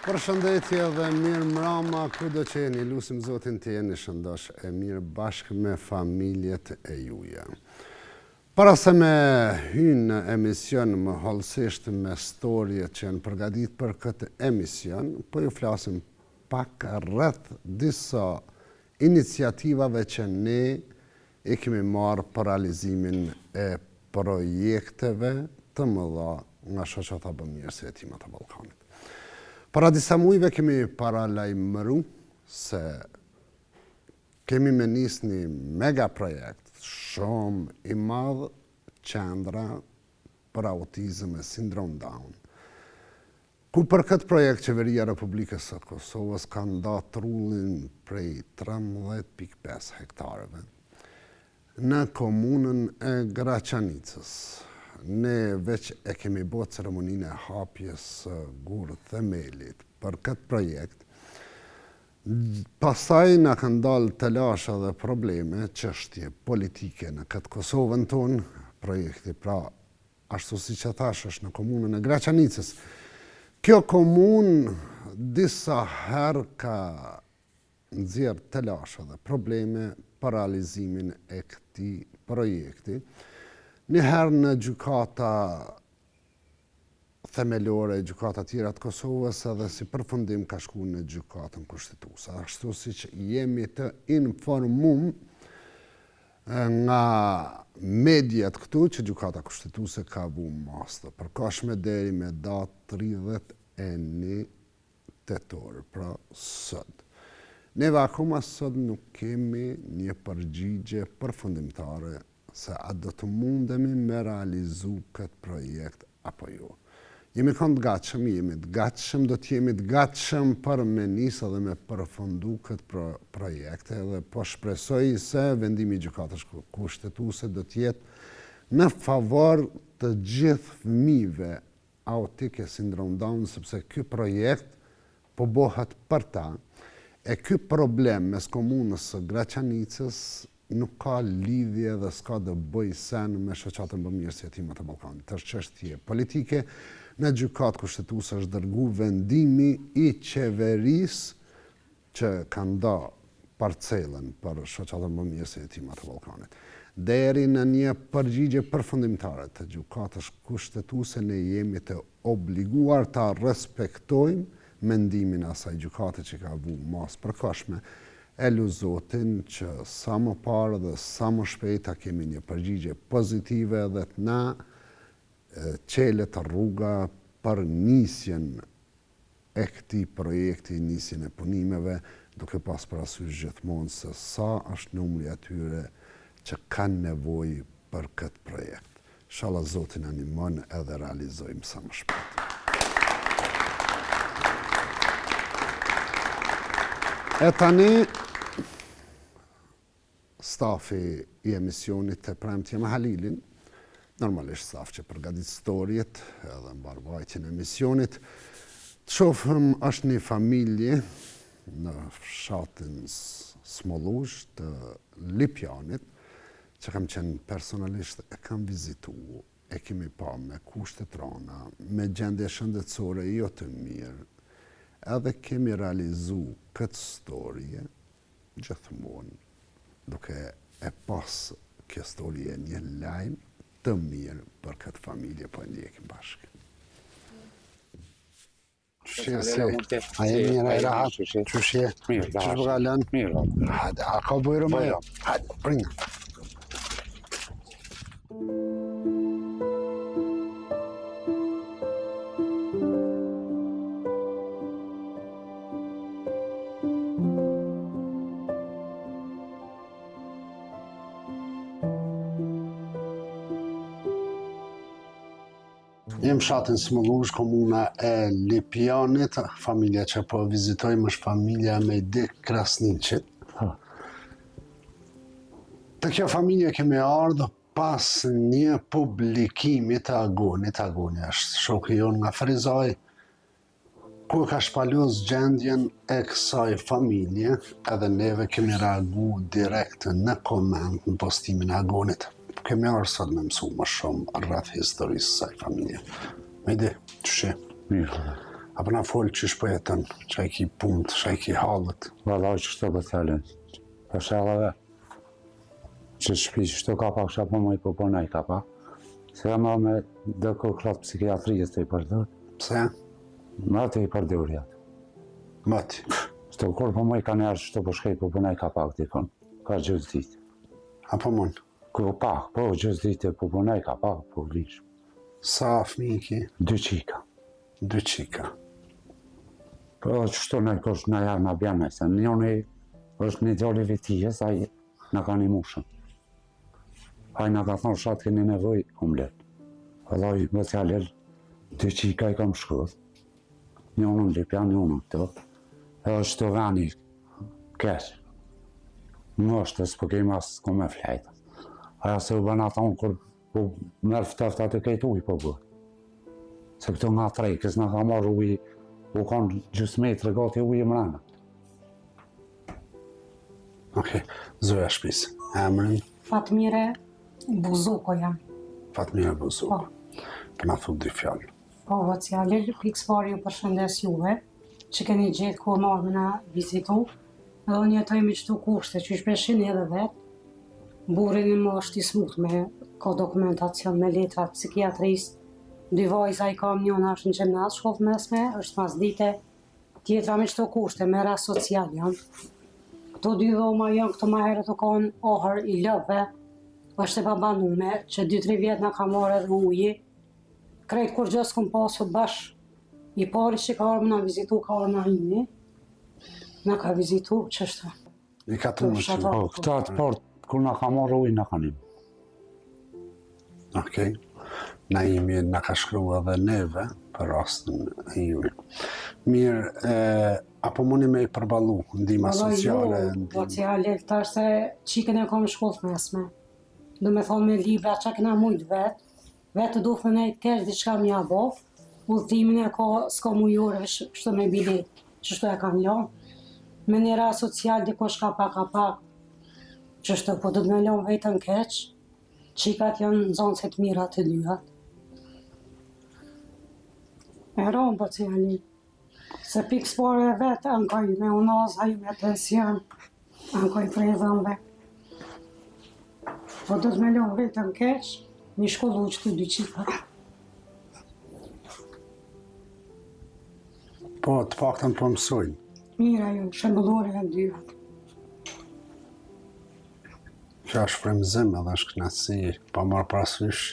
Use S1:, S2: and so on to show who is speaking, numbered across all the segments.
S1: Përshëndetje dhe mirë mbrëma kudo që jeni, lutim Zotin të jeni shëndosh e mirë bashkë me familjet e juja. Para se me hynë në emision më hollësisht me storjet që janë përgatit për këtë emision, po ju flasim pak rreth disa iniciativave që ne e kemi marrë për realizimin e projekteve të mëdha nga shoqata Bëmirësi e Hetimat e Ballkanit. Para disa mujve kemi paralajmëru se kemi me nisë një mega projekt shumë i madh, qendra për autizëm e sindrom Down. Ku për këtë projekt Qeveria e Republikës së Kosovës ka nda trullin prej 13.5 hektarëve në komunën e Graçanicës. Ne veç e kemi bërë ceremoninë e hapjes gurë themelit për këtë projekt. Pastaj na kanë dalë të lasha dhe probleme, çështje politike në këtë Kosovën tonë. Projekti pra, ashtu si që thash, është në komunën e Graçanicës. Kjo komunë disa herë ka nxjerrë të lasha dhe probleme për realizimin e këtij projekti. Njëherë në gjykata themelore, gjykata tjera të Kosovës, edhe si përfundim ka shku në gjykatën kushtetuese. Ashtu si që jemi të informum nga mediat këtu që gjykata kushtetuese ka vu mas të përkohshme deri me datë 31 tetor, pra sot. Neve akoma sot nuk kemi një përgjigje përfundimtare se a do të mundemi me realizu këtë projekt apo jo. Jemi të gatshëm, do të jemi të gatshëm për me nisë dhe me përfundu këtë projekt, dhe po shpresoj se vendimi i gjykatës kushtetuese do të jetë në favor të gjithë fëmijëve autike sindrom Down, sepse ky projekt po bëhet për ta, e ky problem mes komunës së Graçanicës nuk ka lidhje dhe s'ka të bëjë sen me shoqatën Bëmirësi e Hetimat e Ballkanit. Është çështje politike. Në gjykatë kushtetuese është dërgu vendimi i qeverisë që ka nda parcelën për shoqatën Bëmirësi e Hetimat e Ballkanit. Deri në një përgjigje përfundimtare të gjykatës kushtetuese ne jemi të obliguar ta respektojmë mendimin e asaj gjykate që ka vu mas përkohshme. E lu Zotin që sa më parë dhe sa më shpejta kemi një përgjigje pozitive dhe të na qelet rruga për nisjen e këtij projekti, nisjen e punimeve, duke pas parasysh gjithmonë se sa është numri atyre që kanë nevojë për këtë projekt. Inshallah Zoti na ndihmon edhe realizojmë sa më shpejt. E tani, stafi i emisionit të Premtje me Halilin, normalisht staf që përgatit storjet edhe mbarvajtjen e emisionit, të shohim është një familje në fshatin Smollush të Lipjanit, që kam qenë personalisht e kam vizitu, e kemi pa me kushtet rana, me gjendje shëndetësore jo të mirë, edhe kemi realizu këtë storje gjithmonë, duke e pas kjo storje një lajm të mirë për këtë familje, po e ndjekim bashkë. A e mirë, a e rahat? Qëshje? Mirë, qështë bëga lënë? Mirë. Hajde, a ka bujrë me? Hajde, bringa. Jem fshatin Smollush, komuna e Lipjanit, familja që po vizitojmë është familja Mejdik Krasniqit. Të kjo familje kemi ardhur pas një publikimi të Agonit. Agoni është shoku jon nga Frizaj, ku ka shpalus gjendjen e kësaj familje, edhe neve kemi reagu direkt në koment në postimin e Agonit. Kemi arë sot me mësu më shumë rreth historisë saj familje. Mejdi, qëshje? Mirë. Apo na folë që shpëjetën, që e ki punët, që e ki halët.
S2: Valla që shto për thelen, për shelave, që shpi që shto ka pak shapo më i përponaj ka pak. Se e ma me dhe klatë psikiatrijës të i përdoj.
S1: Pse?
S2: Më të i përdoj jatë.
S1: Mëti.
S2: Shto kur për më i ka njerë që shto për shkej përponaj ka pak të i kon, ka gjës ditë.
S1: Apo mund?
S2: Kur pak, po gjës ditë përponaj ka pak, po vlishë.
S1: Sa fëmijë ki?
S2: 2 qika.
S1: 2 qika.
S2: Po që shto në kosh në jarë në bjene, se njoni është një djali vetijes, a i në ka një mushën. A i në ka thonë shatë keni nevoj, omlet. Edhe i më t'jallel, 2 qika i kam shkodh. Njënën lipja, njënën këto. Edhe që të veni kesh. Më është të s'po kejma s'ko me flejta. Aja se u bëna thonë kur po mërë fteftat e kejtë uj po bërë. Se këto nga trejkës në ka marrë uj, u kanë gjusë metrë gati uj e mrena.
S1: Okej, zoja shpisë. Emrin?
S3: Fatmire Buzuko jam.
S1: Fatmire Buzuko. Për na thot 2 fjallë.
S3: Po, vëcialir, pikës pari ju përshëndes juve, që keni gjithë ku marrë me na vizitu, edhe unë jetojmë i qëtu kushte, që shpeshin edhe vetë, burin e më është i smut me ka dokumentacion me letrat psikiatrisë, 2 vajza i kam, njëna është në gjimnaz shkollë mesme, është mas dite, tjetra me qëtu kushte, me ras social janë. Këto 2 dhoma janë, këto ma herët u kanë ohër i lëve, është e babanume, që 2-3 vjetë na ka marrë edhe uji, krejt kur gjësë këm pasu bashkë, i pari që ka orë na vizitu, ka orë na imi, na ka vizitu, qështë?
S1: I ka të më që.
S2: Po, këta të partë, kur na ka marrë uj, na ka një.
S1: Okej. Na imi na ka shkru edhe neve, për rastin e juve. Mirë, apo mundi me i përbalu, ndima sociale?
S3: Sociale, tash se qikën e kom shkollë mesme. Do me thonë me libra që kena mujtë vetë duh me nejtë kesh diçka mja bo, udhëtimin e ka s'ka mujore, shto me bilet, që shto e kam lanë. Me njëra social, dikosh ka pak, që shto po do të me lanë vetën keq, qikat janë në zonë se të mira të dyat. E ronë po cili, se pikës pare e vetë, ankoj me unaz, haju me tension, ankoj prej dhëmve. Po do të me lanë vetën keq, një shkollu që të 2 qika.
S1: Po, të paktën po mësojnë.
S3: Mira ju, shëmbullore e dyat.
S1: Kjo është frymëzim edhe është knatësi, pa marrë parasysh.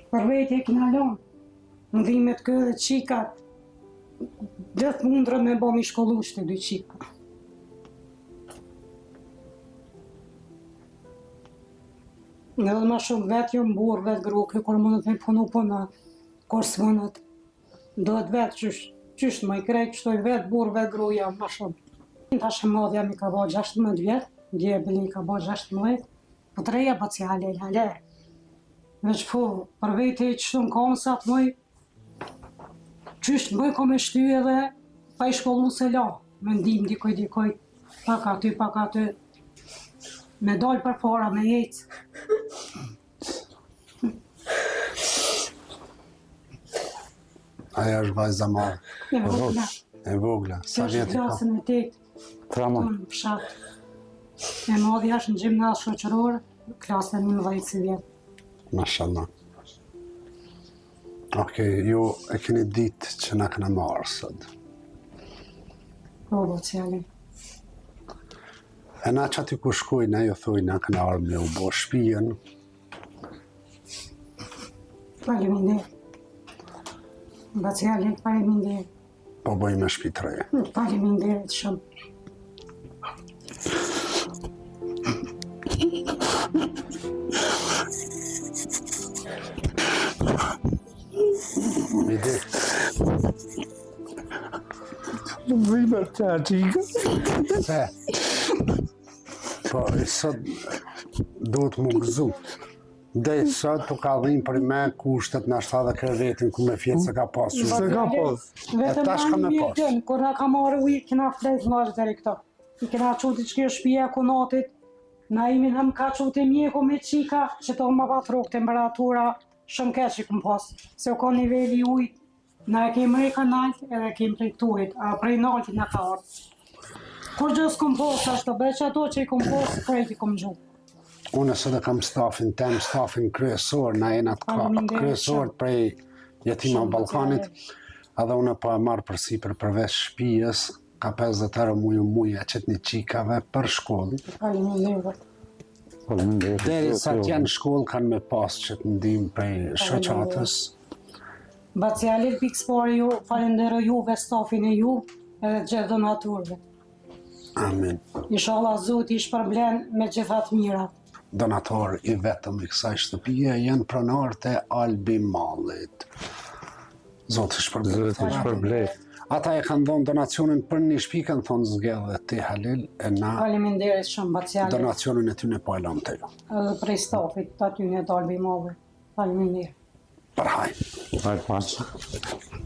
S3: Për veti e kina lanë, në dhimet kë dhe qikat, gjithë mundrë me bo mi shkollu që të 2 qika. Edhe ma shumë vetë jo më burë, vetë gruke, kur mundet me punu punë, kur së mundet, do të vetë qështë më i krejt, qështoj vetë burë, vetë gruja, ma shumë. Ta shë madhja mi ka bo 16 vjetë, djebili ka bo 16, po të reja po cjale, lale. Veç po, për vete qështu në kamësat mëj, qështë mëj ko me shty edhe, pa i shkollu se la, me ndim dikoj, pak aty, me dalë për para, me jetë.
S1: Aja është vajza marë. E vogla. Sa vjetë i ka?
S3: Klasën e 8,
S2: 3 muaj.
S3: në fshat. E madhja është në gjimnaz shoqëror, klasën 11 vjetë.
S1: Mashallah. Okej, ju e keni ditë që na këna marë sot.
S3: Po, cjali.
S1: E na që aty ku shkojnë, jo thuj na këna arë me u bo shpijen.
S3: Faleminderit. Cjali, faleminderit.
S1: Po bëj me shtëpi të reja.
S3: Faleminderit shumë.
S1: Ide.
S2: Vëj për të qika.
S1: Se. Po, i sot duhet mu gëzu. Dhe sot të ka dhimë për me kushtet në ashtë dhe krevetin ku me fjetë se ka pasë.
S2: Se ka pasë.
S3: Vetëm
S1: tash ka me pas.
S3: Kur na ka marrë ujë, kena flejt nashtë dheri këta. I kena qutit që kjo shpija ku natit, na imin hëm ka qutit mjeku me qika, që to më pat rukë temperatura, shumë keq që këm pasë. Se u ka nivelli ujë Na e kemi rri kanalt edhe kemi prej turit, a prej naltit na ka ardhë. Kur gjë s'kom posë ashtë të beq ato që i kom posë, krejt i kom gjuhë.
S1: Unë se dhe kam stafin tem, stafin kryesor, na jena kryesor prej Jetima Ballkanit, edhe unë po e marrë përsipër përveç shtëpisë, ka 50 euro muj e qëtë një qikave për shkollë.
S3: Faleminderit.
S1: Deri sa t'janë shkollë kanë me pas që të ndim prej shoqatës.
S3: Bacialit pikspori ju, falendero juve, stafin e ju, edhe gjithë donaturve.
S1: Amin.
S3: Inshallah Zoti i shpërblen me gjithat mira.
S1: Donator i vetëm i kësaj shtëpie janë pronarët e Albi Mallit. Zoti shpërblet. Ata e kanë dhënë donacionin për një shtëpi, kanë thonë zgjedhë ti Halil, e na
S3: Faleminderit shumë Bacialit.
S1: donacionin e tyne po e lam te ju.
S3: Edhe prej stafit të atyne të Albi Mallit. Faleminderit.
S1: Përhaj.
S2: Hajde pas.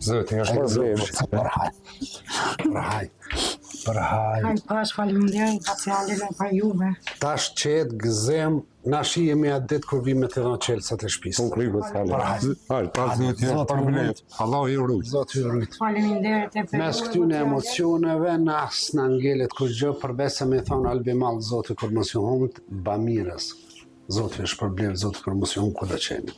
S4: Zoti është problemi.
S1: Përhaj.
S3: Hajde pas, faleminderit Bacialit e për juve.
S1: Tash qetë gëzem, na shihemi atë ditë kur vime të dhënë qelësat e shtëpisë.
S4: Hajde, pas zoti është problemi. Allah i urujt.
S1: Zoti ju rujt.
S3: Faleminderit e për
S1: Mes këtyne emocioneve, na s'na ngelet kur gjë përveç se me thonë Albi Mall, Zoti kur mos ju humët, bamirës. Zoti është problem, Zoti kur mos ju humët ku do qeni.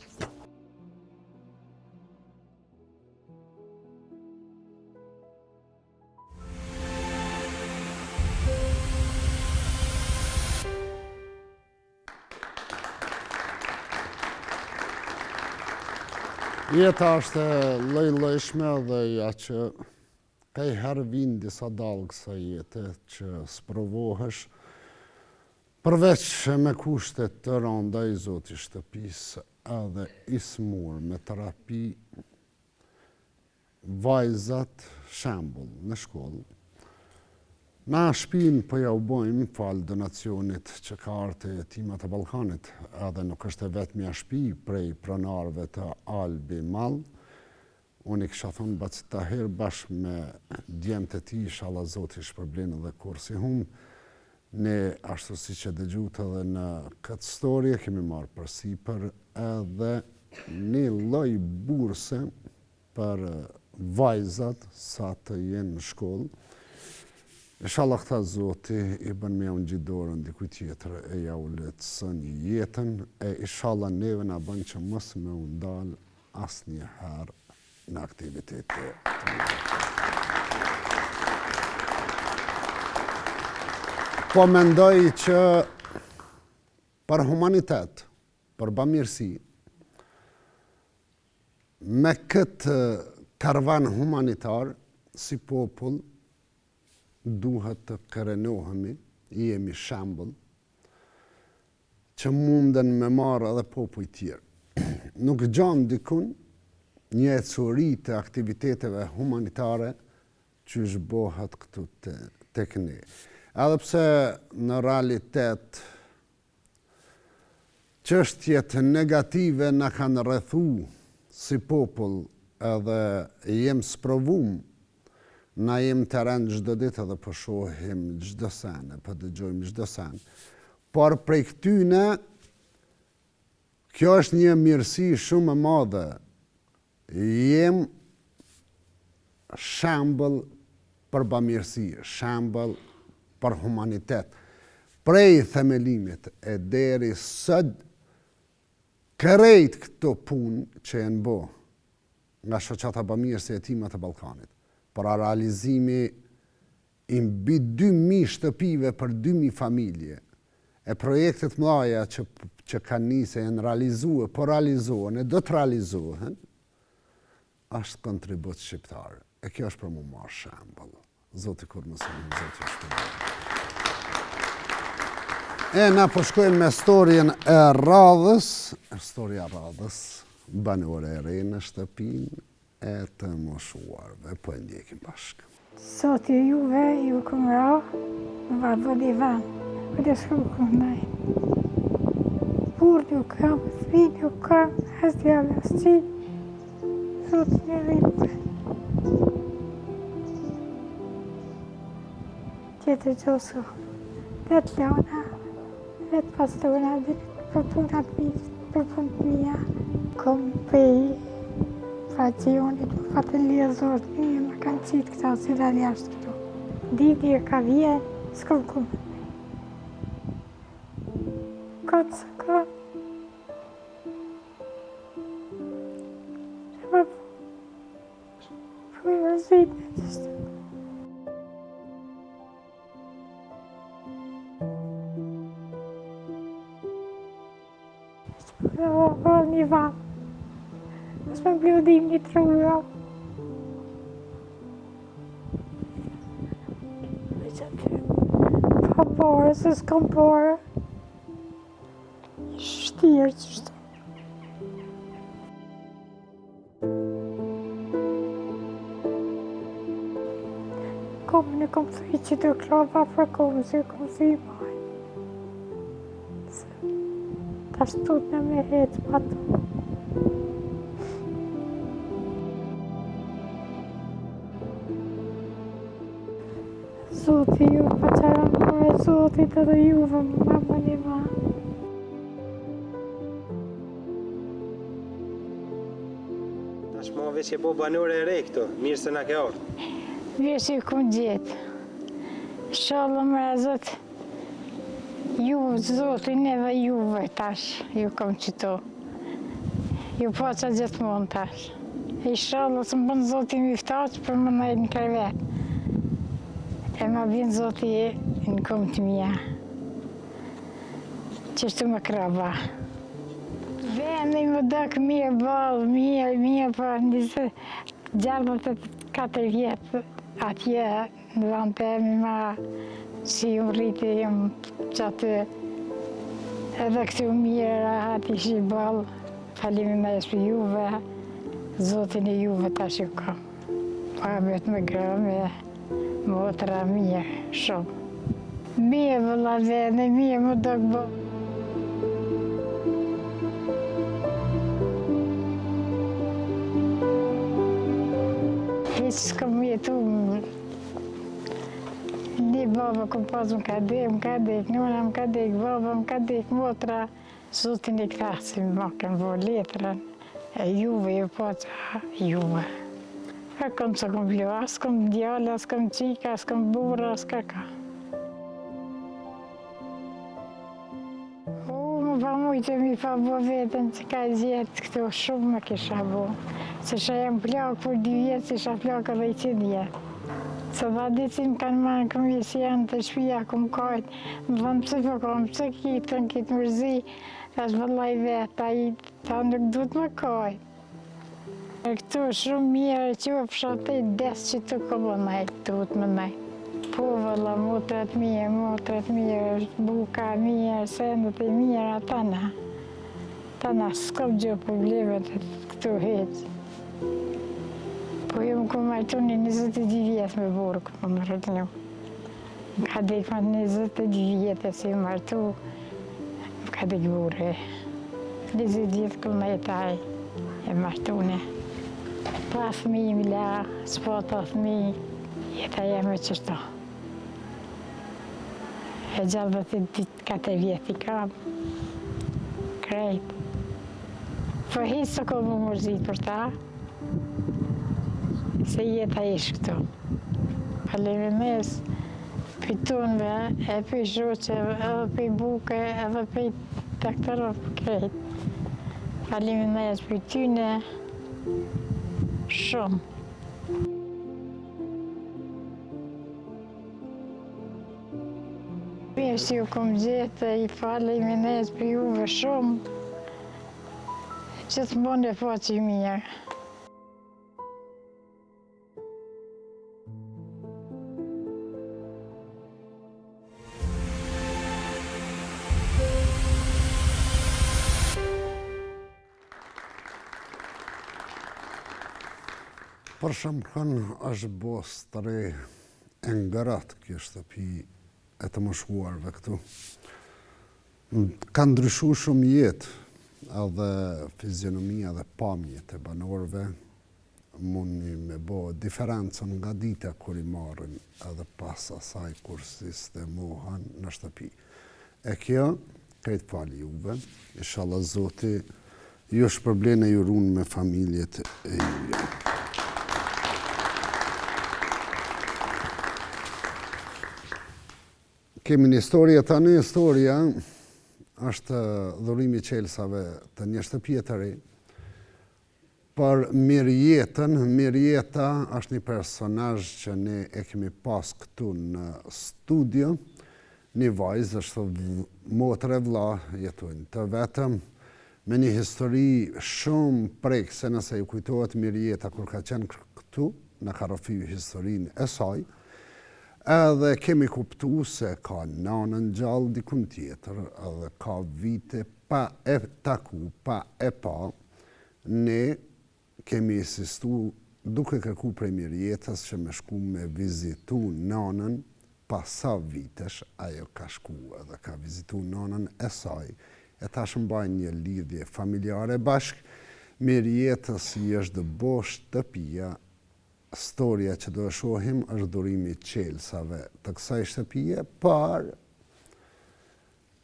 S1: Jeta është lloj-llojshme dhe ja që ka herë vinë disa dallë kësaj jete që sprovohesh përveç me kushtet të rënda i Zoti shtëpisë edhe i smur me terapi, vajzat shembull në shkollë. Na shpinë po ja u bojmë falë donacionit që ka ardhur te Jetimat e Ballkanit, edhe nuk është e vetmja shtëpi prej pronarëve të Albi Mall. Unë i kisha thonë Baci Tahir bashkë me djemtë e tij, inshallah Zoti shpërblen edhe kur si hum. Ne ashtu siç e dëgjuat edhe në këtë story kemi marrë përsipër edhe një lloj burse për vajzat sa të jenë në shkollë. Inshallah këta Zoti i bën me unë gjidorën dikuj tjetër e ja u lehtëson jetën e inshallah neve na bën që mos me u ndal asnjëherë në aktivitete të mira. Po mendoj që për humanitet, për bamirësi, me këtë karvan humanitar si popull duhet të krenohemi, jemi shembull, që munden me marrë edhe popull tjerë. Nuk gjam dikun një ecuri të aktiviteteve humanitare që zhbohet këtu tek ne. Edhe pse në realitet çështjet negative na kanë rrethu si popull edhe jem sprovum. Na jem të rënë çdo ditë edhe po shohim çdo sen, po dëgjojmë çdo sen. Por prej këtyne, kjo është një mirësi shumë e madhe. Jem shembull për bamirësi, shembull për humanitet. Prej themelimit e deri sot, krejt këto punë që janë bo nga shoqata bamirëse e Jetimat e Ballkanit, për realizimi i mbi 2000 shtëpive për 2000 familje, e projektet mëdha që kanë nisë janë realizuar, po realizohen e do të realizohen, është kontribut shqiptar. E kjo është për mu marrë shembull. Zoti kur mos e Zoti shpërblet. E na po shkojmë me storien e radhës, storia e radhës, banore e re në shtëpinë e të moshuarve, po e ndjekim bashkë.
S5: Zoti juve ju këmra, në varbë dhe vanë, për dhe shku këndaj. Burë ju kam, fëmijë ju kam, as djallë as qinë, Zoti në rritë. Tjetë gjosë, vetë leona, vetë pastorna, vetë për punat mishë, për punë mija, kom pej, operacionit, më ka të lidhur, më kanë qitë këta si dhe jashtë këtu. Diti e ka vje, s'kom kumë. Këtë së ka. Që më për vazhit në qështë. Një vanë. Nësë më bljudim një trua. Ka pare, se s'kam pare. Shtirë që shtë. Komën e kom thuj që të klava për komën, se kom thuj maj. Ta shtut në me hetë pa të. Zoti ju pa qara more, Zotit edhe juve më bëni ma.
S6: Tashmo veç e po banore e re këto, mirë se na ke orë.
S5: Veç e kom gjetë. Shalom razët. Ju, Zotin edhe juve tash, ju kom qëto. Ju po që gjithmonë tash. Inshallah së më bënë Zotin miftaq për më nëjtë në krevet. E ma bjenë Zotin në kom të mija. Qështu më kraba. Vendi më dëkë mirë balë, mirë, për njëse gjallët e 4 vjetë atje në vend të emi ma si unë rriti që aty edhe këtu mirë ati shi balë, falimi me jesë për juve, Zotin e juve tash ju kam. Pa vetë me gra me motra mirë, shumë. Mirë vëlla vene, mirë më dëkë balë. Hiç s'kam jetu. Një baba kom pas më ka dek, nëna më ka dek, baba më ka dek, motra. Zotin e këta si më kanë vërë letrën, e juve ju po që juve. E kom që kom vlo, as kom djallë, as kom qika, as kom burra, as ka. Më pa mujtë mi pa bo vetën që ka gjetë këto shumë më kisha bo. Se shë jam plakë për 2 vjetë, si shë plakë edhe i 100 vjetë. Se dha ditë më kanë marrë komisionë të shpia këmë kajtë, më dhënë pëse po kam, pëse kitën, kitë mërzi, është vëllaj vetë, ta nuk du të më kajtë. E këtu shumë mirë, që u fshatë i desë që të këllë najtë, du të më najtë. Po vëlla, motrat mirë, buka mirë, sendet e mirë, tana. Tana s'kom gjë problemet këtu heqë. Po ju më kom martu një 22 vjetë me burë këmë më rëtënu. Më ka dek më 22 vjetë si më martu, më ka dek burë. 20 vjetë këmë në jetaj e martune. Pa thmi më la, s'po të thmi, jetaj e më qështo. E gjallë dhe të 4 vjetë i kam. Krejt. Po hitë së kom më mërzit për ta. Se jeta ishë këtu. Faleminderit për tunve, e për shoqeve, edhe për buke, edhe për doktorëve për krejt. Faleminderit për tyne, shumë. Mirë që ju kom gjetë, i faleminderit për juve shumë. Gjithmonë e po që i mirë.
S1: Për shembull, është bos të re e ngërat kjo shtëpi e të moshuarve këtu. Ka ndryshu shumë jetë, edhe fizionomia dhe pamjet e banorëve, mundi me bo diferencën nga dita kur i marrin edhe pas asaj kur sistemohen në shtëpi. E kjo, krejt fali juve, inshallah Zoti ju shpërblen e ju runë me familjet e juja. Kemi një historie tani, historia është dhurimi i qelsave të një shtëpie të re për Mirjetën. Mirjeta është një personazh që ne e kemi pas këtu në studio. Një vajzë është motër e vlla, jetojnë të vetëm, me një histori shumë prekse, nëse ju kujtohet Mirjeta kur ka qenë këtu, në ka rrëfiju historinë e saj, edhe kemi kuptu se ka nanën gjallë dikun tjetër, edhe ka vite pa e taku, pa e pa, ne kemi insistu duke kërku prej Mirjetës që me shku me vizitu nanën, pas sa vitesh ajo ka shku edhe ka vizitu nanën e saj, e ta shëmbajnë një lidhje familjare bashk. Mirjetës i është dëbo shtëpia. Storia që do e shohim është dhurimi i qelsave të kësaj shtëpie, por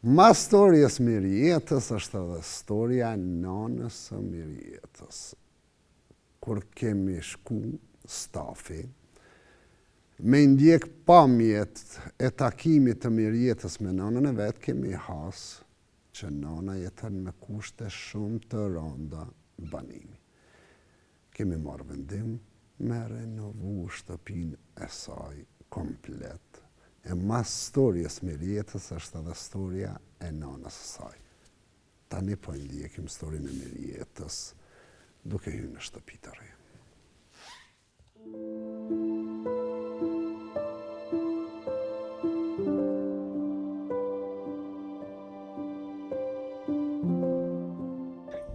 S1: mas storjes Mirjetës është edhe storia nanës së Mirjetës. Kur kemi shku stafi, me ndjek pamjet e takimit të Mirjetës me nanën e vetë, kemi hasë që nana jeton me kushte shumë të rënda banimi. Kemi marrë vendim me renovu shtëpinë e saj komplet. E mas storjes Mirjetës është edhe storia e nanës së saj. Tani po ndjekim historinë e Mirjetës duke hyrë në shtëpi të re.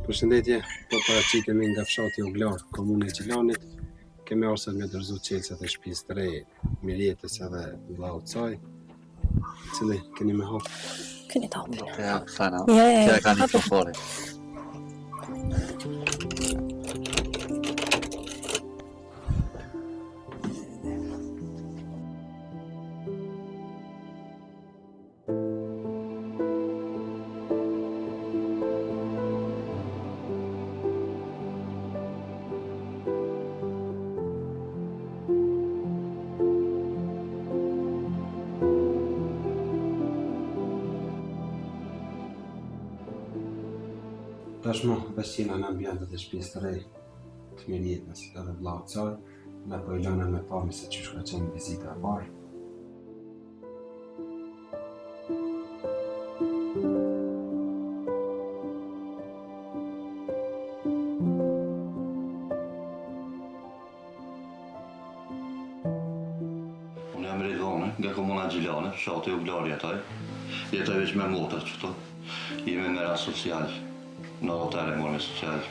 S6: Përshëndetje, po paraqitemi nga fshati Oglar, komune e Gjilanit. Kemi ardhur me dorëzu qelsat e shtëpisë të re Mirjetës edhe vllaut saj. Cili keni me hap?
S7: Keni të hapin.
S8: Ja, fajna.
S7: Ja,
S8: Kja ka një përfori.
S6: Tashmë vështina në ambientet e shtëpisë të re të Mirjetës edhe vllaut saj, na po i lëna me pamje se çish ka qenë vizita e parë.
S8: Unë jam Ridvane, nga komuna Gjilane, fshati Oglar jetoj. Jetoj veç me motër qëto. Jemi me rast social. Në hotel e morë social.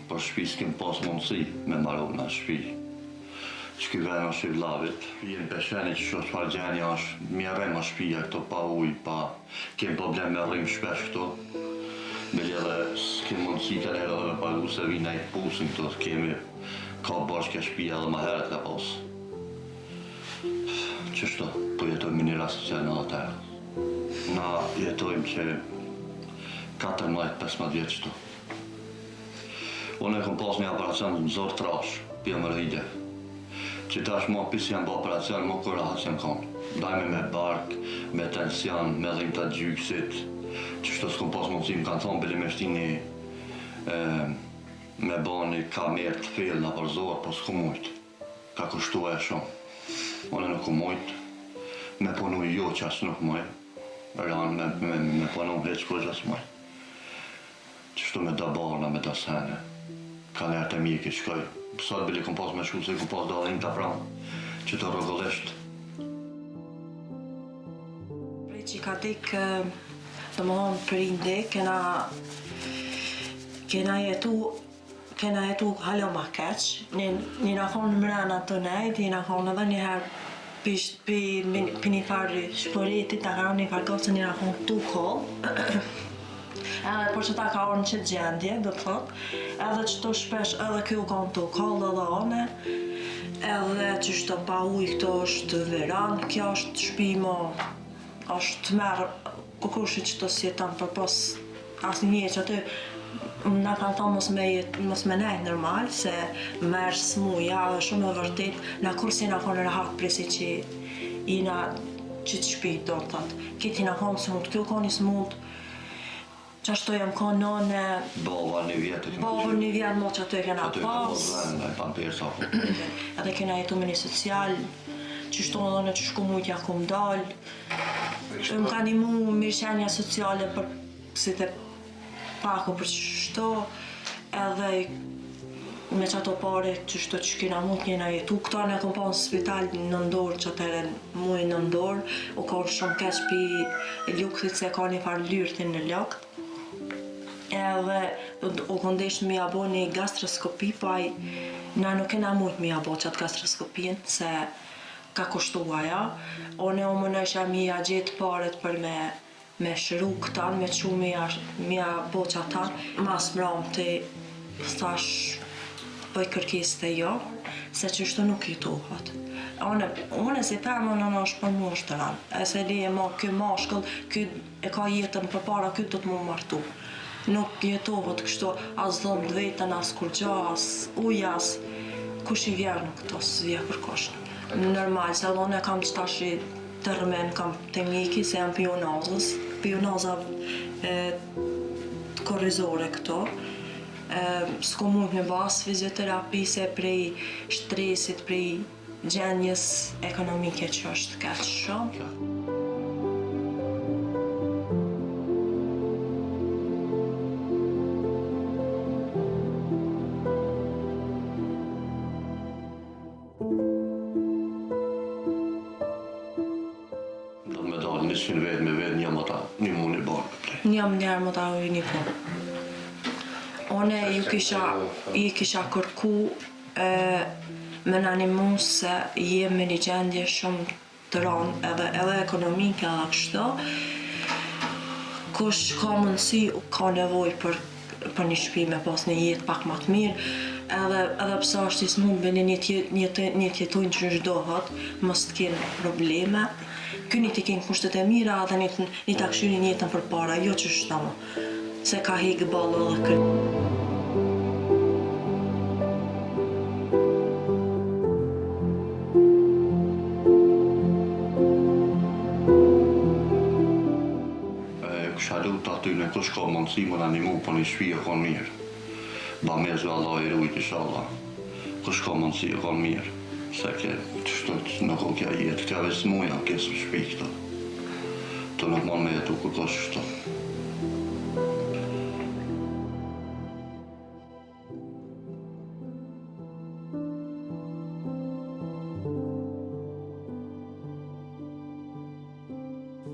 S8: Por shtëpisë kem pas mundësi me marrë në shtëpi. Që ky vend është i vllavit. Jemi pesheni që shoh çfarë gjendje është. Mi arrem në shtëpia këto pa ujë, pa kem problem me rrim shpesh këto. Beli edhe s'kem mundësi të nërë edhe me pagu se vina i pusin këto. Kemi ka bashkë shtëpia edhe më herët ka pas. Qështo, po jetojmë një rast social në hotel. Na jetojmë që 14-15 vjetë qëto. Unë e kom pas një operacion në zorë trash, pjemërhide. Që tash mo pis janë bë operacion, mo kur rahat janë konë. Dajme me bark, me tension, me dhim të gjyksit. Qështo s'kom pas mundësi, më kanë thonë bili me shtini me bani kamerë të fillë në për zorë, po s'kom mujtë. Ka kushtu e shumë. Unë nuk kom mujtë. Me punu jo që asë nuk mujtë. Ranë me punu heqë kur që asë mujtë. Qështu me da barna, me da sene. Ka njerë të mjek i shkoj. Sot bili kom pas me shku, se kom pas dalin të pranë. Që të rrugëllisht.
S7: Prej që ka dik, të më honë prindi, kena jetu halo ma keq. Një na konë mrena të nejt, një na konë edhe njëherë për një farë shpëritit, ta ka një farë gocë, një na konë tu kollë. Edhe por që ta ka orë në qëtë gjendje, do të thot, edhe që të shpesh edhe kjo konë të kollë edhe one, edhe që shtë pa ujë këto është veran, kjo është shpimo, është merë kukushi që të si jetan për pos asnjë që aty na kanë thonë mos me nejtë normal, se merë smuja dhe shumë e vërtet, na kur si na konë rahat presi që jina që të shpijt do të thotë. Kiti na konë smut, kjo konë i smut, që ashtu jam konë none...
S8: Baba një vjetë.
S7: Baba një vjetë mo që aty e kena pas.
S8: Aty
S7: Edhe kena jetu me një social, që shtonë edhe në që shku mujtja ku më dalë. Më ka një mu mirëqenja sociale për si të paku për qështo, edhe me që ato pare qështo që kena mund kena jetu. Këta në kom pa në spital në ndorë që atëre mujë në ndorë, u ka shumë keq pi lukëtit se ka një farë lyrëtin në lëkët. Edhe u këndesh me ja bo një gastroskopi, pa na nuk kena mujt me ja bo qatë gastroskopin, se ka kushtu aja. One o më nësha mi ja gjetë paret për me shëru këtan, me që mi ja bo qatan. Mas mram të thash bëj kërkes të jo, se qështu nuk jetohet. Une si përmë në është për mu është të ranë, e se leje ma kjo mashkull, kjo e ka jetën për para, kjo do të mu martu. Nuk jetohet kështu as dhëmë të vetën, as kur gja, as ujas, kush i vjerë në këto, s'vje për koshnë. Normal, se edhe kam që tash të rëmen, kam të mjeki, se jam pionazës, pionaza korrizore këto. S'ko mund me bas fizioterapi, se prej shtresit, prej gjenjes ekonomike që është keq shumë. Njëm njerë më ta ujë një punë. One i kisha kërku me në animu se jem me një gjendje shumë të ranë edhe ekonomike edhe kështu. Kush ka mundësi ka nevoj për një shtëpi me pas një jetë pak më të mirë, edhe pësa është i smut bëni një tjetojnë që shdohet, mos të kenë probleme. Këni t'i kenë kushtet e mira dhe një t'a këshyri njëtën për para, jo që shtama, se ka hekë balë edhe këtë.
S8: Kësha lutë aty në kush ka mundësi më në animu për një shpi e konë mirë. Ba me zga Allah i rujt isha Allah. Kush ka mundësi e konë mirë. Se ke të shtot nuk o kja jetë, këtja vesë muja kesë më shpi këta. Të nuk mon me jetu kërkosh shto.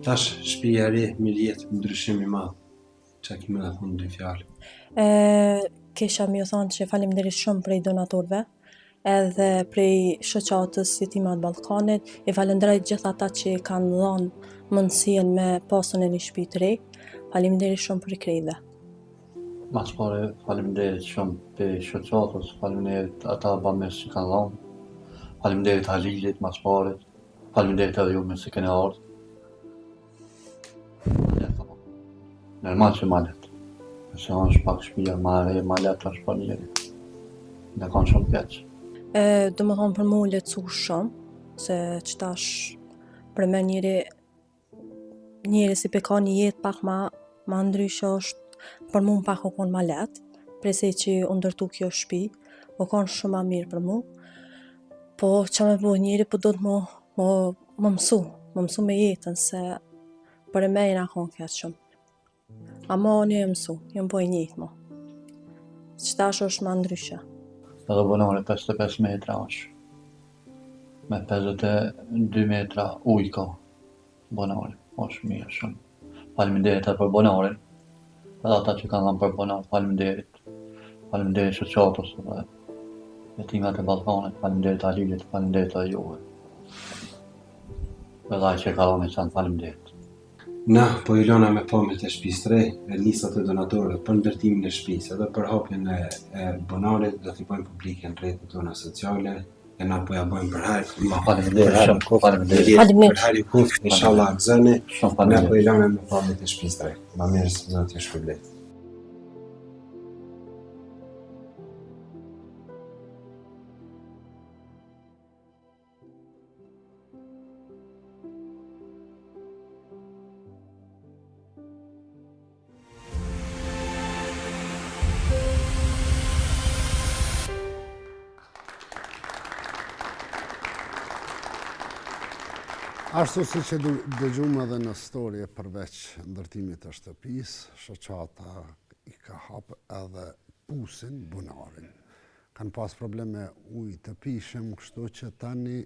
S6: Tash shtëpia e re, mirë jetë, ndryshim i madh. Çka kemi na thonë dy fjalë?
S7: Kisha mi u thonë që faleminderit shumë prej donatorëve, edhe prej shoqatës Jetimat Ballkanit, i falenderoj gjithë ata që kanë dhënë mundësinë me pasën e një shtëpi të re. Faleminderit shumë për krejve.
S9: Mas pare faleminderit shumë për shoqatës, faleminderit ata bames që kanë dhënë. Faleminderit Halilit, mas pare. Faleminderit edhe ju me se keni ardhur. Normal që ma letë. Se është pak shtëpia ma re, ma letë është për njeri. Dhe kanë shumë keq.
S7: Do më thonë për mu lecu shumë, se që tash për me njeri si pe ka një jetë pak ma ndryshe është për mu pak o konë ma letë, prese që u ndërtu kjo shtëpi, o konë shumë ma mirë për mu, po që me bu njeri po do të më mësu me jetën, se për e me jena konë keq shumë. Ama një e mësu, jëmë boj njëtë mo, që tash është ma ndryshe.
S9: Edhe bonore 55 metra është. Me 52 metra ujë ka bonore. është mirë shumë. Faleminderit edhe për bonorin. Edhe ata që kanë dhënë për bonor, faleminderit. Faleminderit shoqatës dhe Jetimat e Ballkanit, faleminderit Alilit, faleminderit edhe juve. Edhe ai që ka dhënë çan faleminderit.
S6: Na, po i lona me pamjet e shtëpisë së re, e listat e donatorëve për ndërtimin e shtëpisë, edhe për hapjen e bonarit, do t'i bëjmë publike në rrjetet tona sociale, e na po ja bëjmë për herë.
S9: Faleminderit.
S6: Për herë i kuft, inshallah gëzëni, na po i lona me pamjet e shtëpisë së re. Ma mirë se Zoti ju shpërblet.
S1: Ashtu si që dëgjumë edhe në storje përveç ndërtimit të shtëpisë, shoqata i ka hapë edhe pusin bunarin. Kanë pas probleme ujë të pishëm, kështu që tani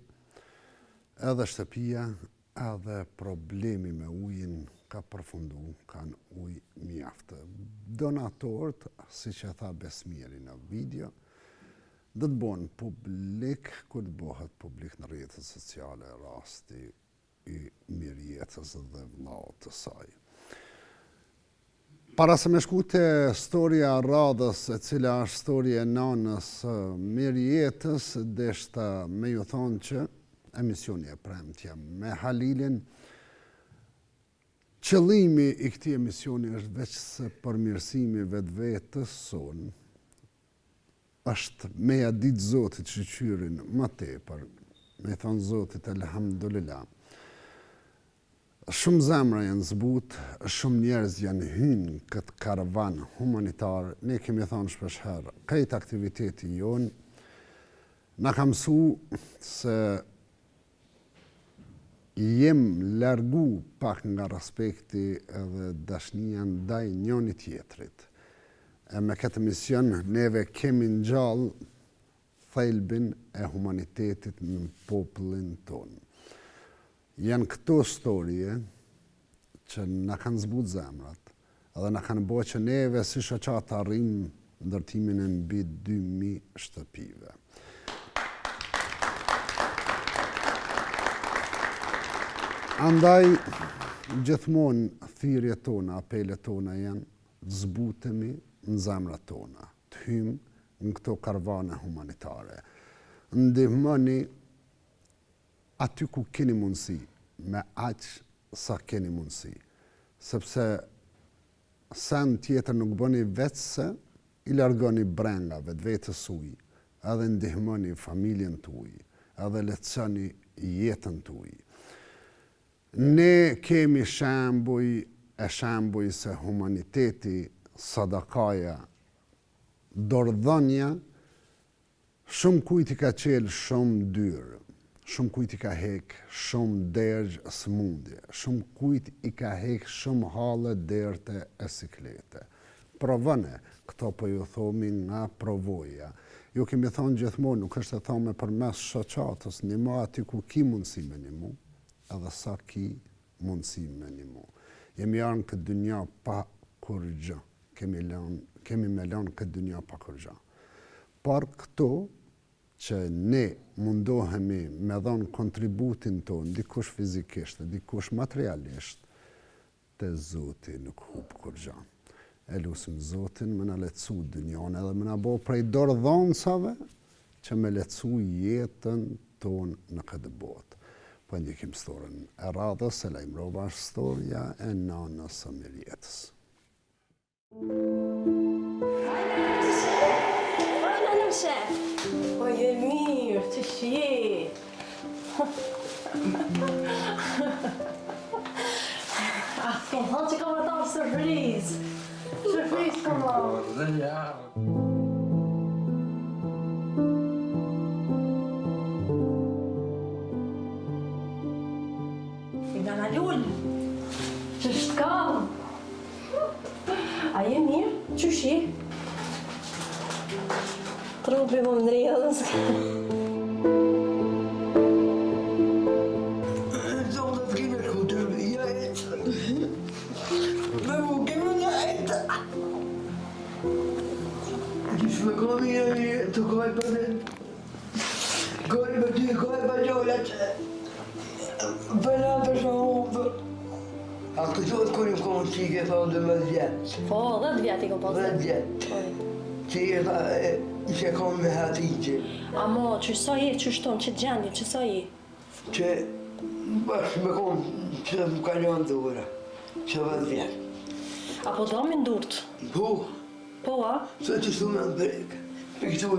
S1: edhe shtëpia, edhe problemi me ujin ka përfundu, kanë ujë mjaftë. Donatorët, si që tha Besmiri në video, dhe të bonë publik, kur të bëhet publik në rrjetet sociale, rasti i mirëjetës dhe vllaut të saj. Para se me shku të storia radhës, e cila është storia e nanës mirëjetës, deshta me ju thonë që emisioni e premtja me Halilin, qëllimi i këtij emisioni është veç se përmirësimi vetvetes sonë, është me ja ditë Zotit shqyrin më tepër, me thonë Zotit elhamdulillah. Shumë zemra janë zbut, shumë njerëz janë hynë këtë karavan humanitar. Ne kemi thonë shpeshherë, këtë aktiviteti jonë na ka mësu se jem largu pak nga respekti edhe dashnia ndaj njëri tjetrit. E me këtë mision neve kemi ngjall thelbin e humanitetit në popullin tonë. Janë këto storje që na kanë zbut zemrat edhe na kanë bërë që neve si shoqata arrim ndërtimin e mbi 2000 shtëpive. Andaj gjithmonë thirrjet tona, apelet tona janë të zbutemi në zemrat tona, të hymë në këto karvane humanitare. Ndihmoni aty ku keni mundësi, me aq sa keni mundësi. Sepse sen tjetër nuk bëni vetë se i largoni brenga vetvetes tuaj, edhe ndihmoni familjen tuaj, edhe lehtësoni jetën tuaj. Ne kemi shembuj se humaniteti, sadakaja, dordhënia, shumë kujt i ka qelë shumë dyrë. Shumë kujt i ka hek shumë dergë smundje, shumë kujt i ka hek shumë hale derte e siklete. Provëne, këto po ju thomi nga provoja. Ju kemi thonë gjithmonë, nuk është e thonë për mes shoqatës, një ma aty ku ki mundësi me një mu, edhe sa ki mundësi me një mu. Jemi janë këtë dynja pa kur gjë, kemi me lanë këtë dynja pa kur gjë. Por këto, që ne mundohemi me dhonë kontributin tonë, dikush fizikisht, dikush materialisht, të Zoti nuk hub kur gjë. E lusim Zotin me na lehtësu dynjon edhe me na bo prej dordhonsave që me lehtësu jetën tonë në këtë botë. Po ndjekim storën e radhës, e lajmërova është storja e nanës së mirëjetës.
S7: O, je mirë, që shje. Kom thonë që kom ata surpriz. Surpriz kom thonë. I nga nga lullë. Që shtkam. A je mirë, që shje? Trupi më më ndrejës.
S10: Zonë të kime shkutë, ja jetë. Me mu kime nga jetë. Kishë me komi e të kohë për në. Kohë për ty, kohë për gjollat. Për në për shumë për. A kësot kër im konë qike, fa 12 vjetë.
S7: Po, 10 vjetë i kom pasë.
S10: 10 vjetë. Që ishe kom me Hatice.
S7: Amo, që sa je, që shtonë, që gjendje, që sa je?
S10: Që bashkë me kom që më kalon dhe ura, që 10 vjetë.
S7: Apo do me ndurt?
S10: Po,
S7: Po, a?
S10: së që su me në brekë. Për këtu,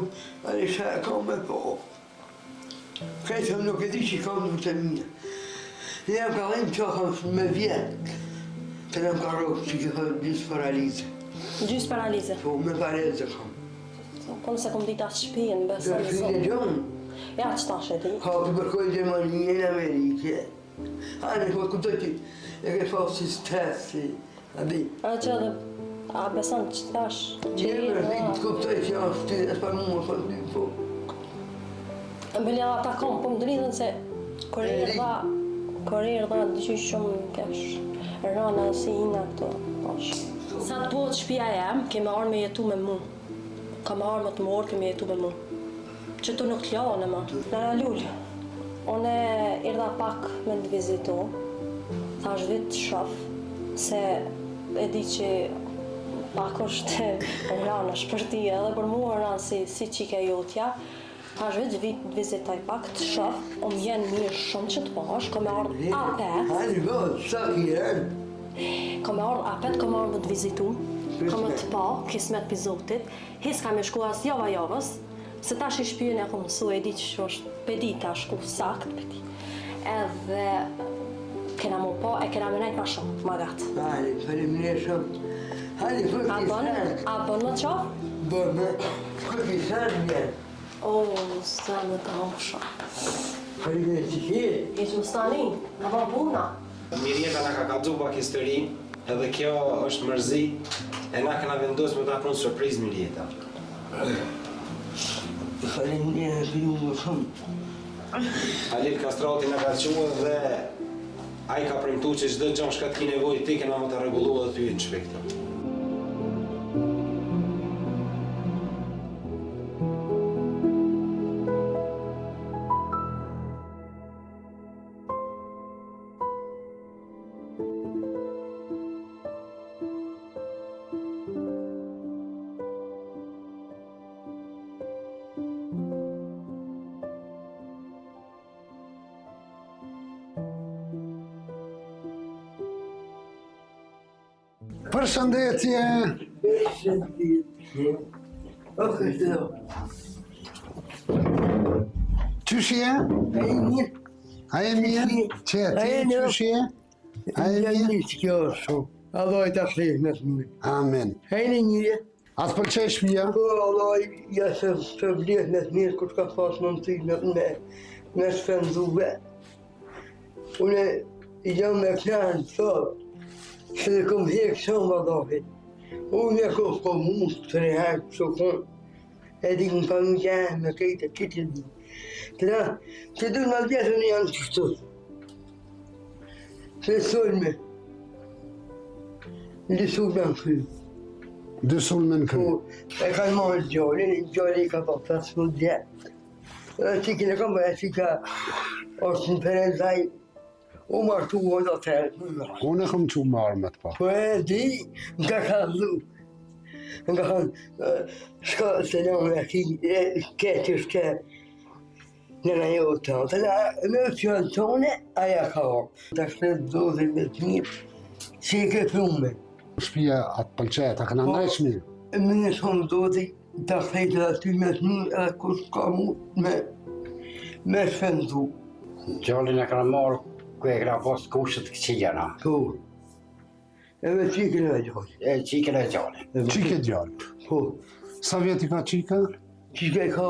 S10: anë shë kom me po. Kretëm nuk e di që kam në të mija. Ne jam ka dhejmë që kam me vjetë. Të në më ka rogë që këtë gjysë paralizë.
S7: Gjysë paralize?
S10: Po, me paralizë kam.
S7: Konë se kom dita shpijen, besë
S10: Dhe
S7: në
S10: fine
S7: zonë.
S10: gjonë.
S7: Ja, që ta sheti?
S10: Ka për përkoj Gjermani në Amerike. Hajde, po kuptoj ti, e ke pas si stres, si, a di.
S7: A që dhe, a beson që thash, që
S10: Njërë, të kuptoj që është ti, e s'par mua, po ti, po.
S7: Mbëllja ata kom, po më dridhen se kur erdha dyqysh shumë kesh. Rana si ina këto, pash. Sa të bëhet shtëpia jem, kemi arë me jetu me mu. Kam arë më të morë, kemi jetu me mu. Që tu nuk t'lone ma. Nana Lull, une erdha pak me të vizitu. Thash vit të shof, se e di që pak është rana shpërti edhe për mua rana si qike jotja. Thash vit të vizitaj pak të shof, o m'jen mirë shumë që të pash, ka me ardhë apet.
S10: Hajde, po, sa kjerën.
S7: Ka me ardhë apet, ka me ardhë të vizitu. Ka me të pa, kismet për Zotit. Hes ka me shku as javës, se tash i shpyën e ku mësu e di që është pedi ta shku sakt pedi. Edhe kena mu pa, e kena me nejt ma shumë, ma gatë.
S10: Hajde, faleminderit shumë. Hajde, fërki
S7: A bon më qaf?
S10: Bon, me, fërki sërë vjen.
S7: O, s'ta më të hamë shumë.
S10: Faleminderit që kje.
S7: Ishë më stani, në ba buna.
S6: Mirjeta na ka kallzu pak historin, edhe kjo është mërzi, e na kena vendosur me ta prunë surprizë Mirjeta.
S10: Faleminderit për ju më shumë.
S6: Halil Kastrati na ka thënë dhe ai ka premtuar që çdo gjë që ka nevojë ti kena më ta rregulluar dhe ty në shpejtë.
S1: Përshëndetje! Qysh je? A e mirë? Që ti qysh je? A e mirë?
S10: Që kjo është shumë. Allah i ta shlejsh me të mirë.
S1: Amen.
S10: Hejnë njëre.
S1: A të pëlqej shtëpia?
S10: Po, Allah ja se të vlihet me të mirë, kur ka pas mundësi me shpenzuve. Une i jam me knanë të thotë, se dhe kom hekë shumë Allahi. Unë e ko mund të rehekë që konë, e di në familja me kejtë e kitë di. Këna, që du në vjetën janë qështu. Se sulme, në sulme në krymë.
S1: Dy sulme në krymë?
S10: E kanë marrë gjallin ka pa 15 vjetë. Dhe qikin e kam bërë, qika është në Perezaj, u martu o do të herë.
S1: Unë e kom që marrë me të pa.
S10: Po e di, nga ka dhu. Nga kanë, shka se në me ki, ke që shke në në jo të të në me fjallë tone, aja ka orë. Ta shpet dozë me të mirë, që i ke plume.
S1: Shpia atë pëlqet, a këna ndaj shmirë?
S10: Me në shumë dozë, ta shpet aty me të mirë, edhe kur s'ka mu me shpenzu.
S11: Gjallin e këna marë, ku e këna posë kushët këqijana.
S10: Po. Edhe qikën e gjallë.
S11: E qikën e gjallë.
S1: Qike gjallë?
S10: Po.
S1: Sa vjeti ka qika?
S10: Qike ka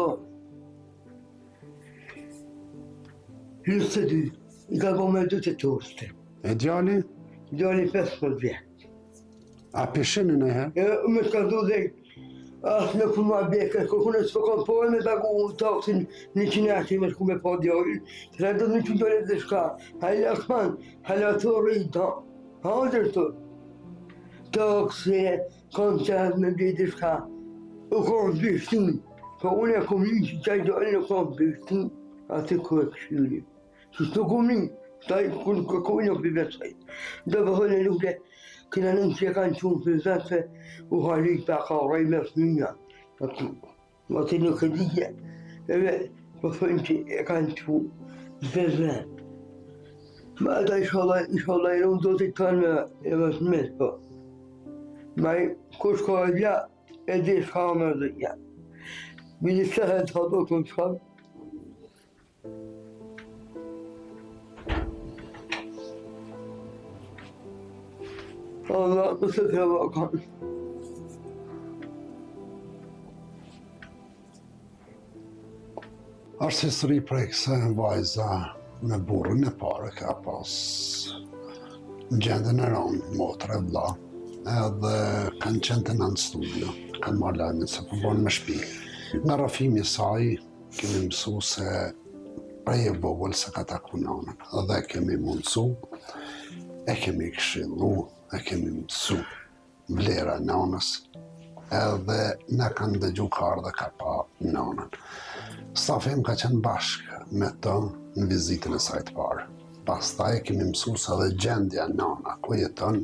S10: 22. I ka po me 2 të toste.
S1: E djali?
S10: Djali 15 vjetë.
S1: A peshini në herë?
S10: Me s'ka du dhe asë në ku ma beke, kërkune s'po kam po e me bagu taksin 100 me shku me po djali. Se do në që djali dhe shka. Hajla këman, hajla të rejtë ta. Hadër të. Taksi, kanë qëtë me dhe shka. U kanë bishtin. Po unë e kom një që qaj djali në kanë bishtin. Atë ku e këshyri. Që s'to kom një, taj ku një për vesaj. Dhe vëhën e luke, këna nën që e kanë qunë për zëtë, u halit për ka rrej me së atë nuk e dije. Edhe, vëhën që e kanë qunë për zëtë. Ma ata inshallah i rëmë do të kanë me e më së mes, po. Ma i kush ka e vja, e di shka me dhe ja. Bidi se e të hado kënë shka. Allah më se të vakan.
S1: Ashtë histori prej këse vajza. me burrin e parë ka pas në gjendën e ronë, motra e vlla, edhe kanë qenë të në studio, kanë marrë lajmin se po bën me shtëpi. Nga rrafimi i saj kemi mësu se prej e vogël se ka taku nanën, edhe kemi mundësu, e kemi këshillu, e kemi mësu vlera e nanës, edhe ne kanë dëgju karë dhe ka pa nanën. Stafi im ka qenë bashkë me të në vizitën e saj të parë. Pastaj kemi mësu se edhe gjendja e nana ku jeton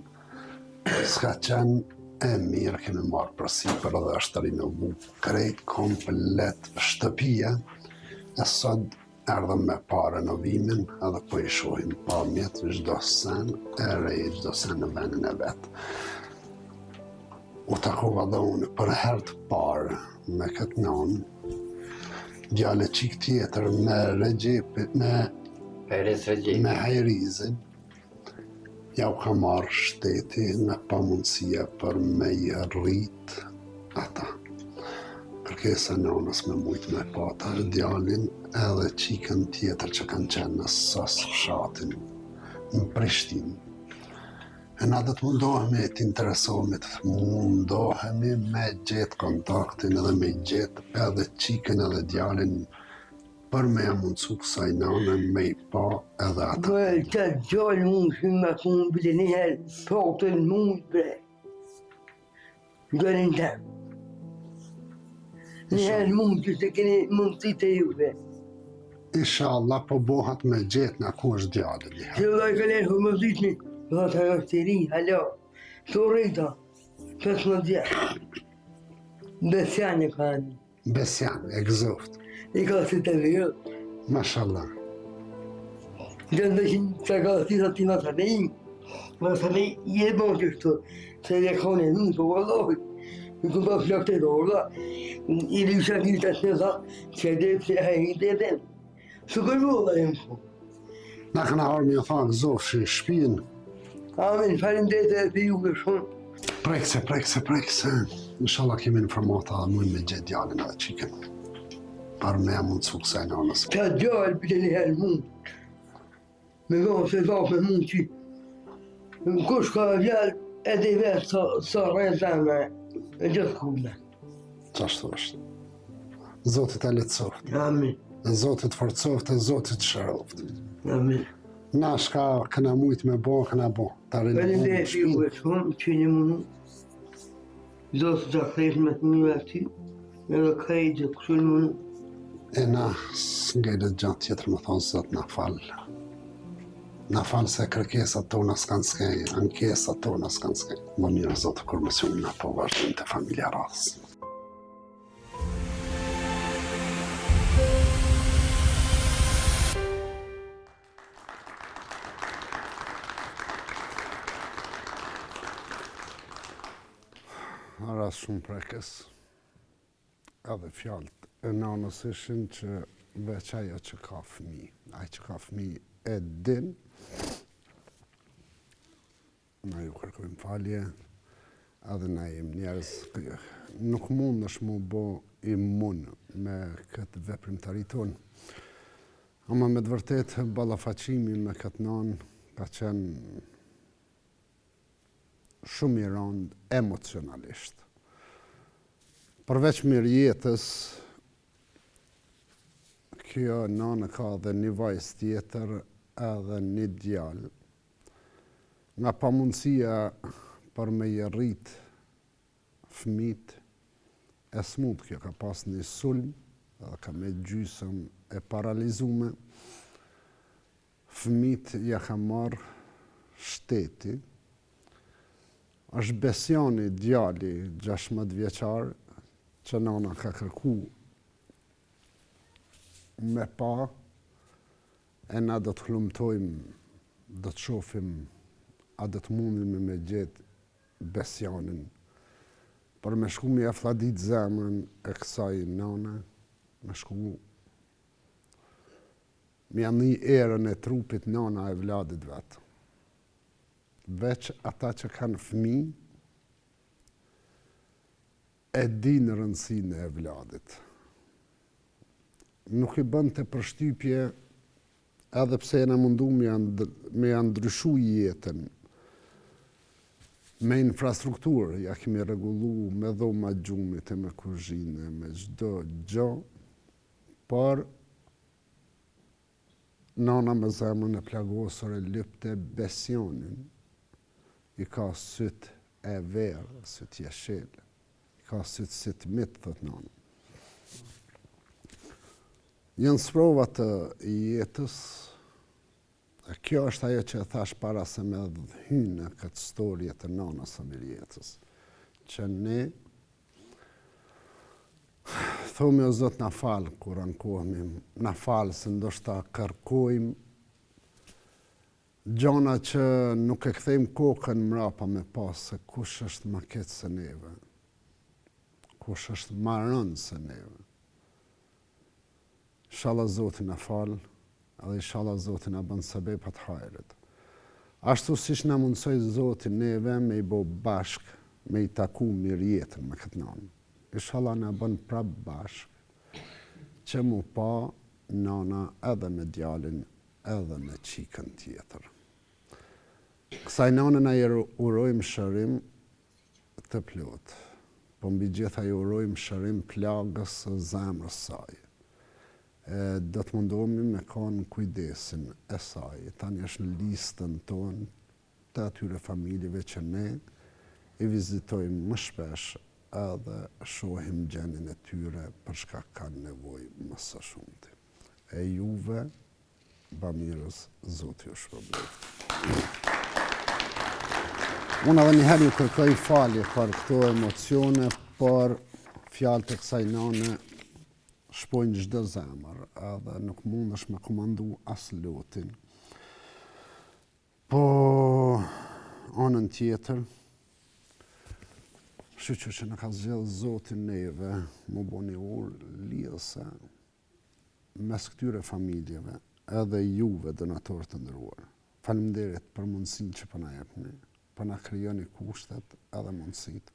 S1: s'ka qenë e mirë, kemi marrë përsipër edhe është rinovu krejt komplet shtëpia, e sot erdhëm me pa renovimin edhe po i shohim pamjet çdo sen e re, çdo sen në vendin e vet. U takova dhe unë për herë të parë me këtë nanë, djale qik tjetër me Regjepi, me Hajrizin, ja u ka marrë shteti me pamundësia për me i rrit ata. Kërkesa e nanës me mujt me pata djalin edhe qikën tjetër që kanë qenë në sas fshatin në Prishtinë. E na do të mundohemi të interesohemi, të mundohemi me gjetë kontaktin edhe me gjetë edhe qikën edhe djalin për me ja mundësu kësaj nanën me i pa edhe ata.
S10: Të gjallë mund që me kumë bile njëherë potën mund bre. Gjallin tem. Njëherë mund që se keni mundësi të juve.
S1: Inshallah po bohat me gjetë në ku është djallin njëherë.
S10: Që vëllaj ka lërë homozitni, dhe të është të ri, halo, të rrita, 15 vjetë. Besjan e ka një.
S1: Besjan, e gëzoft.
S10: I ka si të vjë.
S1: Mashallah.
S10: Gjëndë që ka si të tina të nejim. Më të nej, je bon që shtë, se le kone në të vëllohi. I ku pa flak të dorla, i lisha një të të nëza, që dhe që e i të edhe. Së kërru dhe e më.
S1: Na këna arë mi o tha gëzoft që i shpijen.
S10: Amin, falim dhe të për ju shumë.
S1: Prekse. Inshallah kemi informata dhe mujnë me gjithë djallin edhe qiken. Për me e mundësu kësaj nanës.
S10: Ka gjallë për të njëherë mund. Me vonë se vapë me mund që. Kush ka gjallë edhe i vetë sa rrezame e gjithë kume.
S1: Qashtu është. Zotit e letësoft.
S10: Amin.
S1: Zotit forcoft e Zotit shëroft.
S10: Amin.
S1: Na shka këna mujtë me bo, këna bo.
S10: Falim dhe për ju e shumë që një mundu. Zotë të krejtë me të një akti. Edhe krejtë që këshull mundu.
S1: E na s'ngelet gjatë tjetër më thonë Zot na falë. Na falë se kërkesat tona s'kan skej, ankesat tona s'kan skej. Më mirë Zotë kur më shumë na po vazhdojmë të familja rasë. Ras shumë prekës, edhe fjallët e nanës ishin që veç ajo që ka fëmi. Ajo që ka fëmi e din, na ju kërkojmë falje, edhe na jem njerëz. Nuk mund është mu bo imun me këtë veprimtari tonë. Ama me të vërtet, ballafaqimi me këtë nanë ka qenë shumë i rëndë emocionalisht. Përveç mirëjetës, kjo nanë ka dhe një vajzë tjetër edhe një djalë. Nga pamundësia për me i rrit fëmit, e smut kjo ka pas një sulm, edhe ka me gjysëm e paralizume. Fëmit ja ka marrë shteti, është Besjani djali 16 vjeçar, që nana ka kërku me pa, e na do të hlumtojmë, do të shofim, a do të mundim me gjetë Besjanin, për me shku me afladit zemrën e kësaj nane, me shku me janë një erën e trupit nana e vladit vetë. Veç ata që kanë fëmi, e dinë rëndësinë e vladit. Nuk i bën të përshtypje edhe pse na mundu me ndryshu jetën, me infrastrukturë, ja kemi rregullu me dhoma gjumit e me kuzhine, me çdo gjë, por nana me zemrën e plagosur e lypte besionin, i ka syt e verë, syt jeshile, i ka syt si të mitë, thot nana. Janë sprova të jetës, e kjo është ajo që e thash para se me hynë në këtë storje të nanës së Mirjetës, që ne thomi o Zot na falë kur ankohemi, na falë se ndoshta kërkojmë gjona që nuk e kthejmë kokën mrapa me pas se kush është më keq se neve, kush është më rënd se neve. Inshallah Zoti na falë, edhe inshallah Zoti na bën sebepat hajrit. Ashtu siç na mundsoi Zoti neve me i bo bashk, me i taku Mirjetën me këtë nanë. Inshallah na bën prap bashk, që mu pa nana edhe me djalin, edhe me qikën tjetër. Kësaj nane na urojmë shërim të plot, po mbi gjitha i urojmë shërim plagës së zemrës saj. Do të mundohemi me kanë kujdesin e saj. Tani është në listën tonë të atyre familjeve që ne i vizitojmë më shpesh edhe shohim gjendjen e tyre për shkak kanë nevojë më së shumti. E juve, bamirës, Zoti ju shpërblet. Unë edhe njëherë ju kërkoj falje për këto emocione, por fjalët e kësaj nane shpojnë çdo zemër, edhe nuk mundesh me komandu as lutin. Po anën tjetër, shqyqë që në ka zgjedhë Zotin neve, më boni urë lidhëse mes këtyre familjeve, edhe juve donatorë të ndëruar. Faleminderit për mundësinë që po na jepni, po na krijoni kushtet edhe mundësitë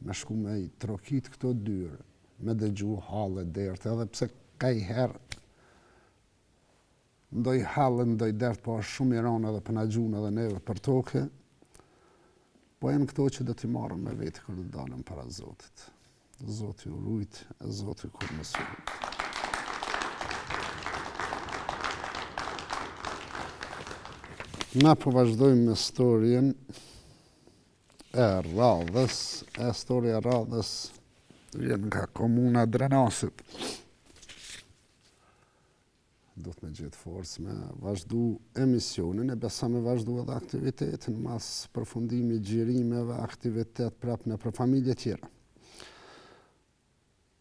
S1: me shku me i trokit këto dyrë, me dëgju halë dertë, edhe pse ka i herë ndoj halë, ndoj dertë, po është shumë i ranë edhe për na gjunë edhe neve për toke, po janë këto që do t'i marrëm me veti kër të dalëm para Zotit. Zoti ju rujt, e Zoti kur më sërujt. Na po vazhdojmë me storjen e radhës, storja e radhës vjen nga komuna Drenasit. Do të me gjithë forcë me vazhdu emisionin, e besa me vazhdu edhe aktivitetin, mas përfundimi gjirimeve, aktivitet prap në për familje tjera.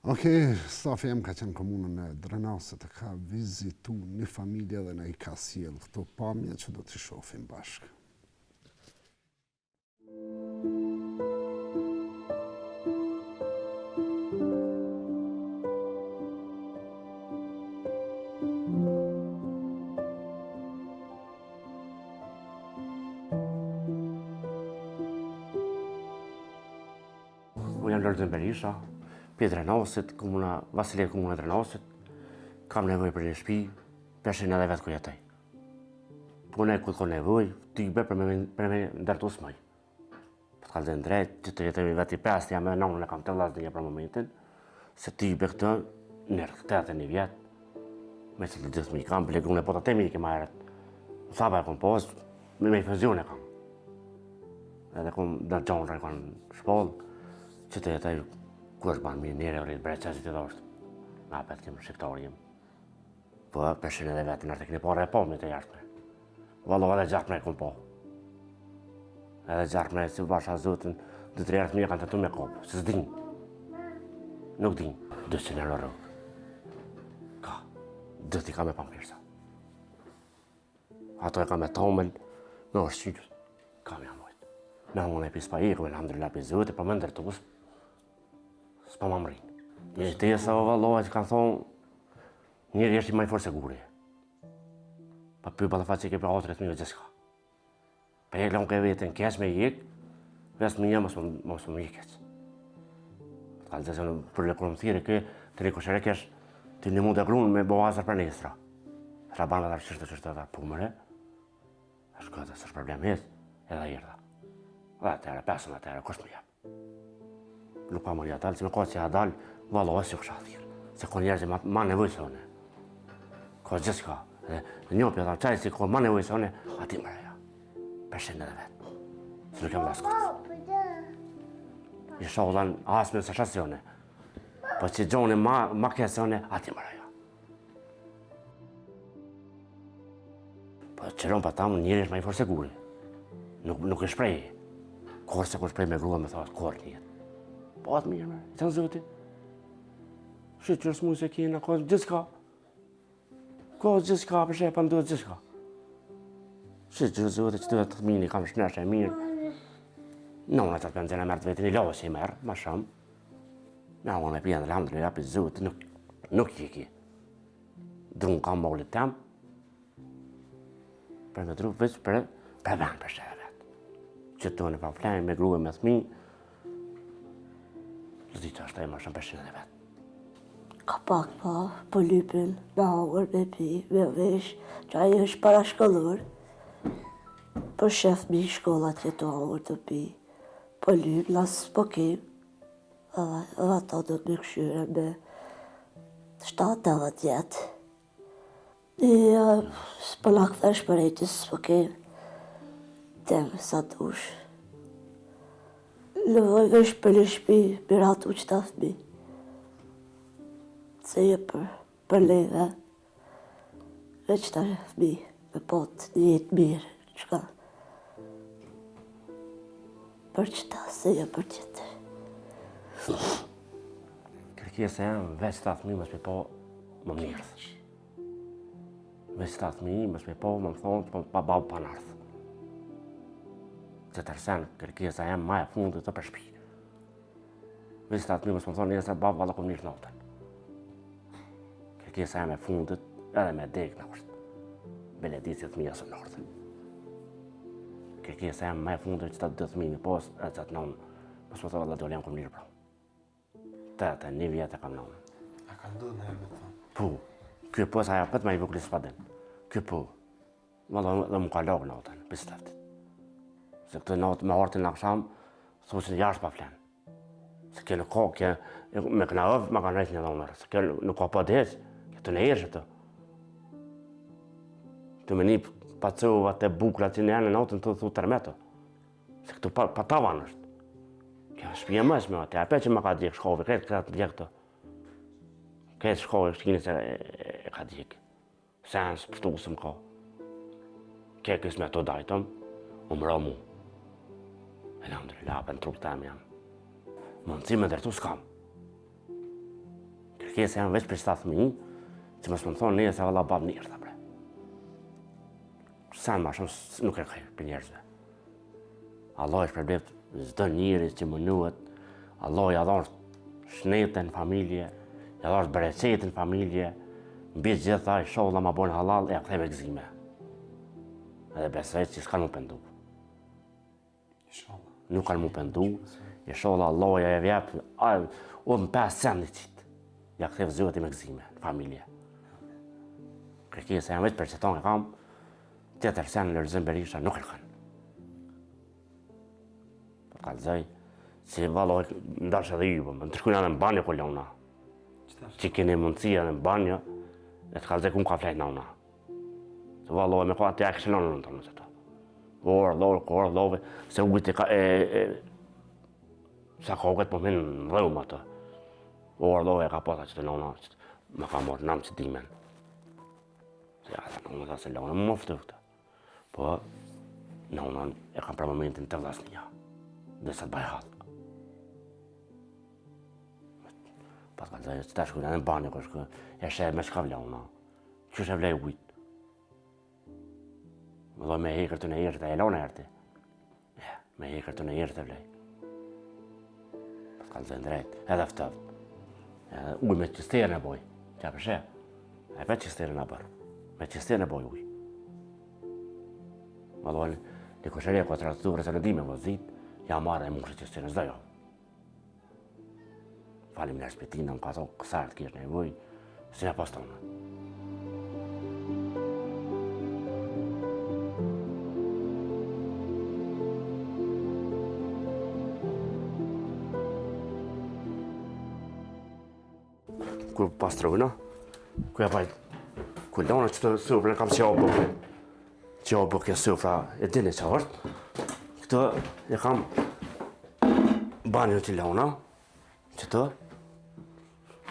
S1: Okej, stafi jem ka qenë komunën e Drenasit, e ka vizitu një familje dhe ne i ka sjell këto pamje që do t'i shohim bashkë.
S12: Jam Lordën Berisha, për Drenasit, Vasilet komuna Drenasit, kam nevoj për një shtëpi, peshin edhe vetë ku jetoj. Pune ku ka nevoj, t'i bë për me ndërtu smaj. Për t'kallë dhe ndrejt, që të jetoj vetë i pest, jam e nonën e kam të vlasë një për momentin, se t'i bë këtë nërë këtë e një vjetë, me që të gjithë mi kam, për legrune po të temi i kema eret. Në saba e kom pas, me i fuzion e kam. Edhe kom dhe gjonra e kam shpallë, që të jetaj ku është banë minere, rritë breqesit i dhështë. Na petë kemë shqiptarë jem. Po peshin edhe vetë nërë të këni pare e po me të jashtme. Vallo edhe gjartë me e kom po. Edhe gjartë me si basha Zotin, 2-3 herë të mija kanë të tu me kopë, se s'din. Nuk din, 200 euro rrugë. Ka, 2 ka me pampirsa. Ato e ka me tomën, me është qyqës, ka me amojt. Në hëngën e pispa i, këmë alhamdulillah për Zotit, për më ndërtus, s'pa më mërinë. Një tesa o vallohet që kanë thonë, njëri është i maj forë se guri. Pa për bëllë fatë që i ke për 30.000 gjithka. Për e lonë ke vetën keq me jek, vesë më një mos më jikeq. Të kalë të për le kërëm thire, të rikoshere kesh, të një mund e grunë me bo azër për nestra. Trabanë dhe qështë dhe pumëre, është këtë, së është problem jesë, edhe irda. Dhe atëre, 5 atëre, kështë më jepë. Nuk pa më rja dalë, që me kohë që ja dalë, valo ose ju kështë athirë. Se kohë njerëzë ma nevojë se one. Kohë gjithë ka. Dhe në një pjata, qaj si kohë ma nevojë se one, ati më reja. Peshin edhe vetë. Se nuk jam dhe skërtë. I shohë asme se shasione. Po që gjone ma kesione, ati më reja. Po qëron pa tamë njëri është ma i forë seguri. Nuk e shprej. Korë se kur shprej me grua me thasë, korë njët. Po atë mirë me, i të në zëti. Shqyë që është mu se kina, ka gjithë ka. Ka gjithë ka, për shqe, pa më duhet gjithë ka. Shqyë që zëti që duhet të mini, kam shneshe e mirë. Në unë e të të pëndjene mërë të vetin, i lavë që i merë, ma shumë. Në unë e pjenë, alhamdulillah, për zëti, nuk jiki. Drunë kam mollit temë. Për me tru vëqë për vend për shërë vetë. Që të në pa flenë, me grue, me thmi, zdi që është e ma shumë për shërë vetë.
S13: Ka pak pa, po lypin, me hangër, me pi, me vesh, që ajo është para shkollur. Për shef mi shkollat që të hangër të pi, po lyp, lasë po kim, edhe ata do të me këshyre me 7-8 jetë. S'po na këthesh për ejtës, s'po kemë temë sa dush. Lëvoj vesh për në shpi, për atu që ta fmi. Se je për leve, veç ta fmi, me pot një jetë mirë, qka. Për qëta, se je për tjetër.
S12: Kërkesa jam, veç ta fmi, mos me po më mirë. Veç ta fmi, mos me po më thonë, pa bau pa nardhë. Që tërsen, kërkesa jam ma e fundit të për shpi. Veç ta fmi, mos me thonë, njëse bau valla kom njërë notën. Kërkesa jam e fundit, edhe me dek në kështë. Beledisi të mija së nordhë. Kërkesa jam ma e fundit që ta dhe thmi në posë, edhe që të nëmë, mos me thonë, valla dole jam kom njërë pra. Të një vjetë e kam nëmë.
S6: A ka ndu në herë me thonë?
S12: Po. Kjo po sa ja pët me i vukli s'padin. Kjo po. Dhe më ka logë natën, për stëftit. Se këtë natë me artin në aksham, thu që në jashtë pa flenë. Se kjo nuk ka, me këna ëvë, ma kanë rejtë një dhomërë. Se kjo nuk ka pa dheqë, kjo të në ershë të. Të me një pacova të bukra që në janë në natën të thu tërmetë. Se këtu pa tavan është. Kjo shpje mësh me atë, ape që ma ka djekë shkovi, kretë këtë të djekë të. Këtë shkovi shkini se e ka djekë. Sens, pështu së më ka. Këtë kësë me të dajtëm, më ra mu. Elhamdulillah, për në trupë të jam. Mundësi me dërtu s'kam. Kërkesa jam veç për 7.000, që mësë më thonë një se valla bab njërë të bre. Sen ma shumë nuk kërkaj për njerëzve. Allah është përblet zdo njëri që më nuhet. Allah i adhon shnetën familje, i adhon bereqetën familje, mbi gjitha i sholla ma bojnë halal e a ktheve gëzime. Edhe besoj që s'kan mu pëndu. Nuk kanë mu pëndu, i sholla Allah ja e vjep, o më 5 cent qitë. Ja ktheve zhjët i me gëzime, në familje. Kërkesa jam veç për që tonë e kam, tjetër sen në Lërzim Berisha nuk kërkan. Po kalzoj, si valloj, ndash edhe ju, më ndërshkujna në banjo kolona. Që keni mundësia në banjo, e të kalzoj ku më ka flejt në una. Se valloj, me ka të ja këshilonë në tonë, që ta. Orë, love, se ujtë sa kokët po minë në dhëmë atë. Orë, love, e ka pata që të lona, më ka morë namë që dimen. Se ja, të në ta se lona, më mëftë këtë. Po, në unë e kam për momentin të vlasnia, dhe sa të baj halë. Pas ka të zajë, që ta shkujnë në banjë, kështë e shë me shka vla una, që shë vlej ujtë. Më dojë me hekër të në herë, të e lona herë ti. Me hekër të në herë të vlej. Pas ka të zajë drejtë, edhe ftëvë. Uj me qisterë në boj, që a përshe, e pe qisterë në bërë, me qisterë në boj uj. Më dojë, një këshërje këtë raturë se në di me vëzit, ja marrë e mushë qisterë në zdoj. Falim në shpetina, më ka thonë, kësartë kishë nevoj, si me pas tonë. kur pastrojna, ku ja bajt, ku lona që të sufrën kam që obë, që obë kjo sufra e dini që është, këtë e kam banjo që lona, që të,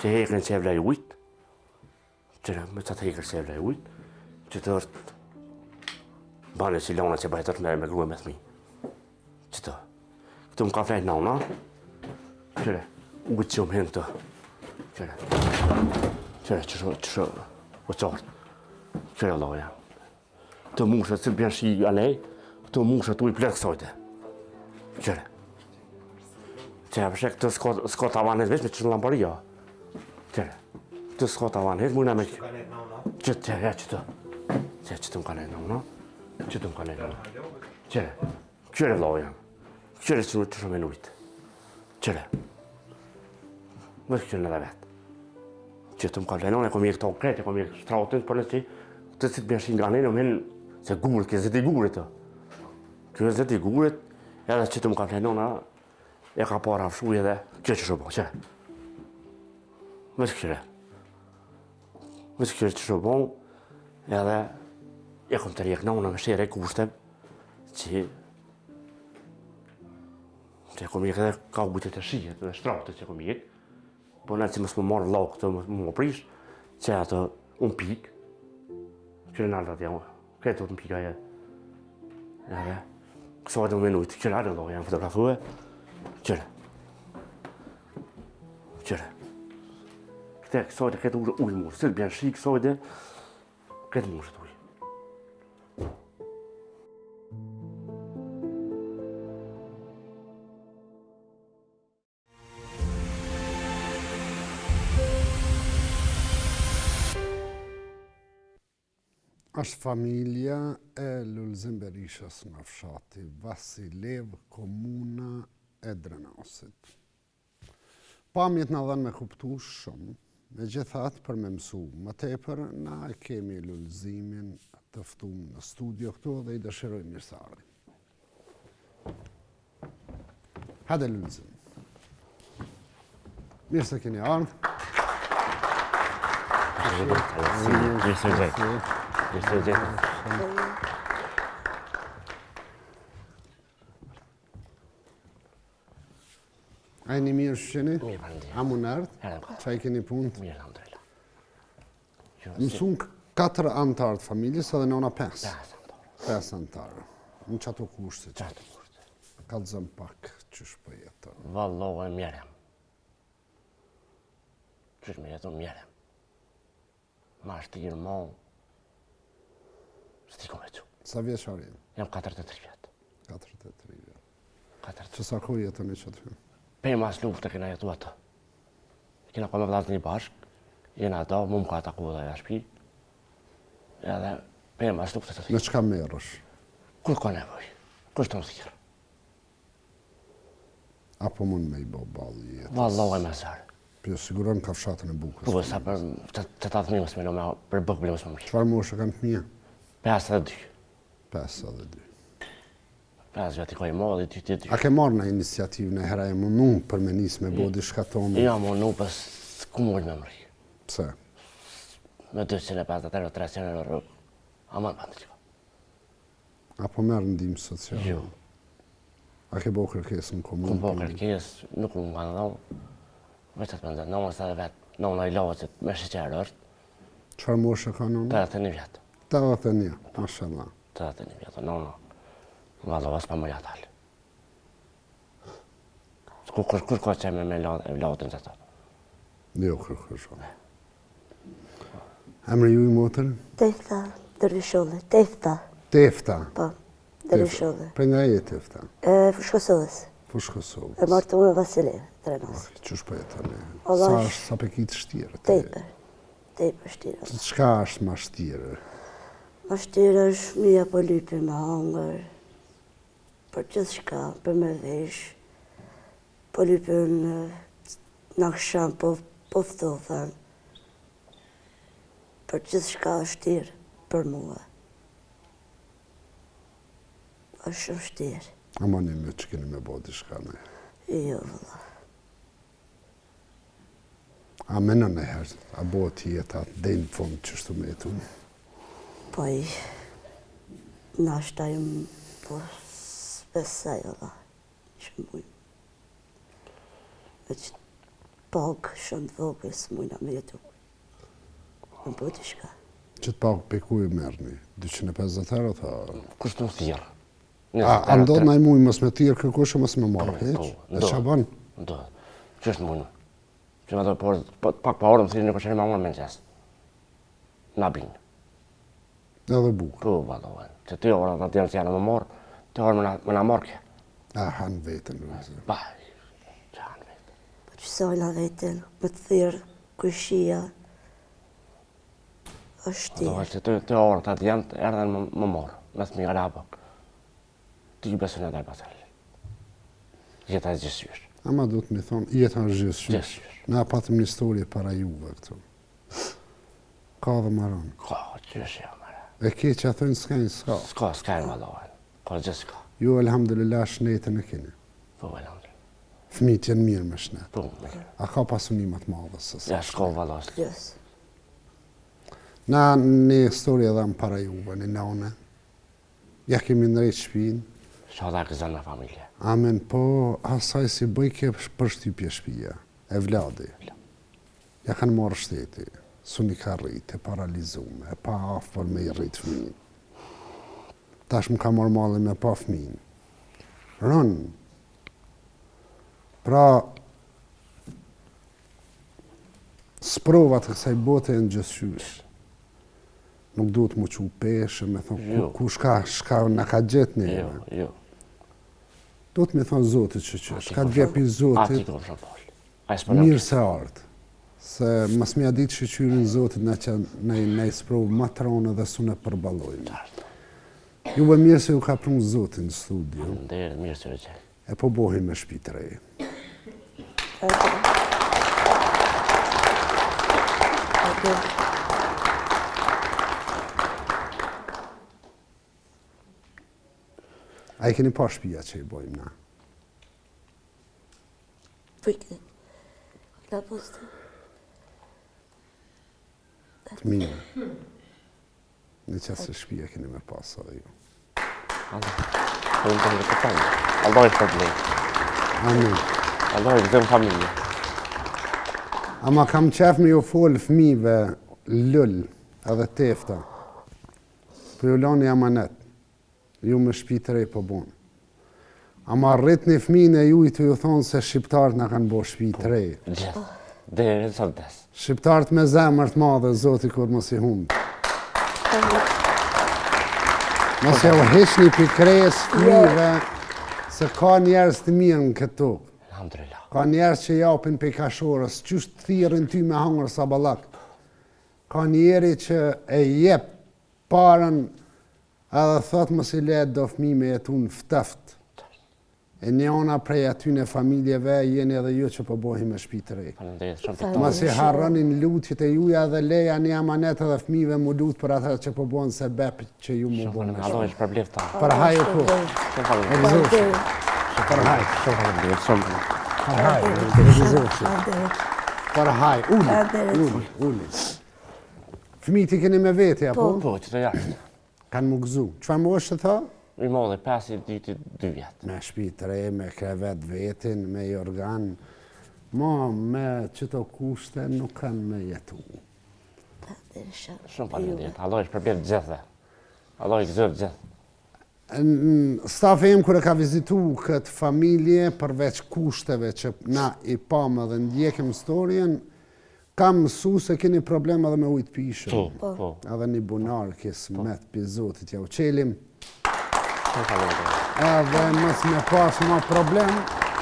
S12: që hekrën që e vla i ujtë, që me që të hekrën që e vla i ujtë, që të është banjo që lona që bajt është me grue me thmi, që të, këtë më ka flejt nona, qëre, ujtë që më hen të, qëre, qëshë, o qartë, qëre loja. Të mushët që bjen shi anej, të mushët u i plekë sojte, qëre. Qëre, përshek të s'ko tavanit veç me qënë lambaria, qëre. Të s'ko tavanit, mujna me qëtë, qëtë më kanet nona, qëtë më kanet nona, qëre, qëre loja, qëre që në qëshë me nujtë, qëre. Më të qënë edhe vetë. Që të më ka vlenon, e kom i e këto kretë, e kom i e shtrautën, për nësi, të si të bjen shi nga nejnë, më henë se gurët, kjo zeti gurit të. Kjo zeti gurit, edhe që të më ka vlenon, e ka para fshuj edhe, kjo që shëbo, qëre. Më të qëre. Më të qëre që shëbo, edhe e kom të rjek nona me shere e kushtem, që e kom i e edhe ka ujtët e shijet, dhe shtrautët që kom i e, po në që mësë më marrë laukë të më prish, që atë unë pikë, qërë në altat janë, kretë unë pika e, edhe, kësajtë më menujtë, qërë arë laukë janë fotografue, qërë. Këte kësajtë kretë ujë mërë, sëtë bjenë shi kësajtë, kretë mërë të ujë.
S1: Është familja e Lulzim Berishës në fshati Vasilev, komuna e Drenasit. Pamjet na dhenë me kuptu shumë, me gjithat për me mësu. Më tepër, na e kemi Lulzimin të ftum në studio këtu dhe i dëshiroj mirë se ardhi. Hade Lulzim. Mirë se keni ardhë.
S12: Mirë se gjejtë.
S1: A jeni mirë shqeni?
S12: Mirë, përndi.
S1: A mu nërtë? Qa i keni punët?
S12: Mirë, alhamdulillah.
S1: Mësun 4 antarë të familjes edhe nëna 5? 5 antarë. Në qato kushte?
S12: Qato kushte.
S1: Ka të zëmë pak qësh për jetën?
S12: Vallohu e mjerem. Qësh me jetën mjerem. Ma shtirë ma, s'tikom e që.
S1: Sa vjeqar jenë?
S12: Jam 43 vjetë.
S1: 43 vjetë. Që sa ku jetën e që të hynë?
S12: Për mas luftë kena jetu atë. Kena ka me vlasë një bashkë, jena ato, mu më ka ataku dhe jashpi. Edhe për mas luftë të thirë.
S1: Në qka merësh?
S12: Kur ka nevoj, kur të më thirë.
S1: Apo mund me i bo balë jetës?
S12: Vallohu e me zërë.
S1: Për siguron ka fshatën e bukës.
S12: Po, sa për të tatë mimës me me për bëkë bëlimës më mërë.
S1: Qëfar moshë kanë të mija?
S12: 52.
S1: 52.
S12: 5 vjetë i ka i modhi, 2.
S1: A ke marrë në iniciativë në hera e mundu për me nisë me bodi shkatonë?
S12: Ja, mundu, pës s'ku mërë me mërë.
S1: Pse?
S12: Me 250 euro, 300 euro, a më në bandë që ka.
S1: Apo merë ndimë social?
S12: Jo.
S1: A ke bo kërkesë në komunë?
S12: Ku bo kërkesë, nuk më kanë dhënë. Veçat me ndërë, nëmë sa dhe vetë, nëmë në i lovë që me shqerë është.
S1: Qëfar moshë ka nëmë?
S12: 81 vjetë.
S1: 81, mashallah.
S12: 81 vjetë, nëmë vallo vas pa më jatë halë. Kur ka që me lotën që të?
S1: Jo, kërkësho. Emre ju i motër?
S13: Tefta, Dërvisholle, Tefta.
S1: Tefta?
S13: Po, Dërvisholle.
S1: Për nga e Tefta?
S13: Fushkosovës.
S1: Fushkosovës.
S13: E martë unë Vasilev, Drenas.
S1: Qësh për e të ne?
S13: Allah
S1: Sa për kitë shtirë?
S13: Tepër shtirë.
S1: Qka është ma shtirë?
S13: Ma shtirë është mija po lypi me hangër, për gjithë shka, për me vesh, po lypi në kësham, po ftofen, për gjithë shka është shtirë për mua. është shumë shtirë.
S1: Ama një me që keni me bodi shka ne?
S13: Jo, vëlla.
S1: A menon e herë, a bëhet jeta dhe në fund që shtu me jetu?
S13: Po i nashta im po spesaj ola që mujnë. Veç pagë shumë të vogël së mujna me jetu. Në bëti shka.
S1: Që të pagë pe ku i mërni? 250 euro ta?
S12: Kushtu thirë.
S1: A ndodh na i mujë mës me tirë kërkushë mës me marrë heq? E që banë?
S12: Ndodh. Që është mujnë? Që me do pak pa orë më thirë në kërshëri ma mërë me nëqesë. Na binë.
S1: Edhe bukë?
S12: Po, valohen. Që ty orë në tjenë që janë më morë, të orë më na morë kje.
S1: A, hanë vetën, Luizë.
S12: Ba, që hanë vetën.
S13: Po që sojla vetën, më të thirë, kërshia, është tirë.
S12: Valohen që ty orë të atë janë, erdhen më morë, mes më nga labë. Ty që besu në daj pasërli. Jeta e gjithësysh.
S1: Ama do të mi thonë, jeta është gjithësysh. Na patëm një historie para juve këtu. Ka dhe maron.
S12: Ka, qështë ja, mara.
S1: E ke që a thënë s'kajnë, s'ka.
S12: S'kajnë valohen. Ka gjithë s'ka.
S1: Ju, alhamdulillah, shnetën e keni.
S12: Po, alhamdulillah.
S1: Fëmijët janë mirë me shnet.
S12: Po, mirë.
S1: A ka pasunimat madhës?
S12: Ja, s'ka valohen.
S13: Yes.
S1: Na një historie dhe më para juve, një nane. Ja kemi ndrejt shpinë.
S12: Shada këzën në familje.
S1: Amen, po asaj si bëj ke përshtypje shpia, e vladi. Ja kanë marrë shteti, su një ka rritë, e paralizume, e pa afër me i rritë fëmin. Tash më ka marrë malli me pa fëmin. Rënë. Pra, sprovat e kësaj bote e në gjithësysh. Nuk duhet mu që u peshe, me thonë, ku shka në ka gjithë një.
S12: Jo.
S1: Do të me thonë Zotit që shka të vjepi Zotit, mirë se ardë. Se mas mja ditë shqyrin Zotit në i sprovë ma tronë dhe su në përbalojnë. Ju bë mirë se ju ka prunë Zotit në studio.
S12: Ndërë, mirë se rëgjë.
S1: E po bohin me shpitë rejë. A i keni pa shpia që i bojmë na?
S13: Përkë, la poste.
S1: Të mirë. Në qësë se shpia keni me pasë edhe ju.
S12: Allah i shpërblim.
S1: Amin.
S12: Allah i gëzëm familje.
S1: Ama kam qef me ju folë fëmive lull edhe tefta. Për ju lani amanet. Ju me shpitë rej po bonë. Ama rrit një fëmijën e ju i të ju thonë se shqiptarët në kanë bo shpitë rej.
S12: Gjithë, dhe e sëndes.
S1: Shqiptarët me zemër të madhe, Zoti kur mos i humbë. Mos ja u heq një pikrejës fëmijëve, se ka njerës të mirë në këtu.
S12: Alhamdulillah.
S1: Ka njerës që japin pe kashorës, qështë thirën ty me hangër sa balak. Ka njeri që e jep parën edhe thot mos i le do fëmijë me jetu në ftëft. E njona prej aty në familjeve jeni edhe ju që po bohi me shpitë rej. Mos i harronin lutjet e juja dhe leja një amanet edhe fëmijëve mu lut për ata që po bohen se bep që ju mu bohen me
S12: Allah i shpërblim ta.
S1: Për haj e ku. Për haj. Për haj. Uli. Fëmijët i keni me vete, apo?
S12: Po, që të jashtë.
S1: Kanë më gëzu. Qëfar më është të tha?
S12: I modhe 5 ditë 2 vjetë.
S1: Me shpitë re, me krevet vetin, me jorgan. Ma me qëto kushte nuk kanë me jetu.
S12: Shumë faleminderit. Allah i shpërblim gjithë. Allah i gëzëm gjithë.
S1: Stafi im kër e ka vizitu këtë familje, përveç kushteve që na i pamë dhe ndjekim storien, kam mësu se keni problem edhe me ujtë pishëm.
S12: Po.
S1: Edhe një bunar kësë met për Zotit ja u qelim. Edhe mos me pas ma problem,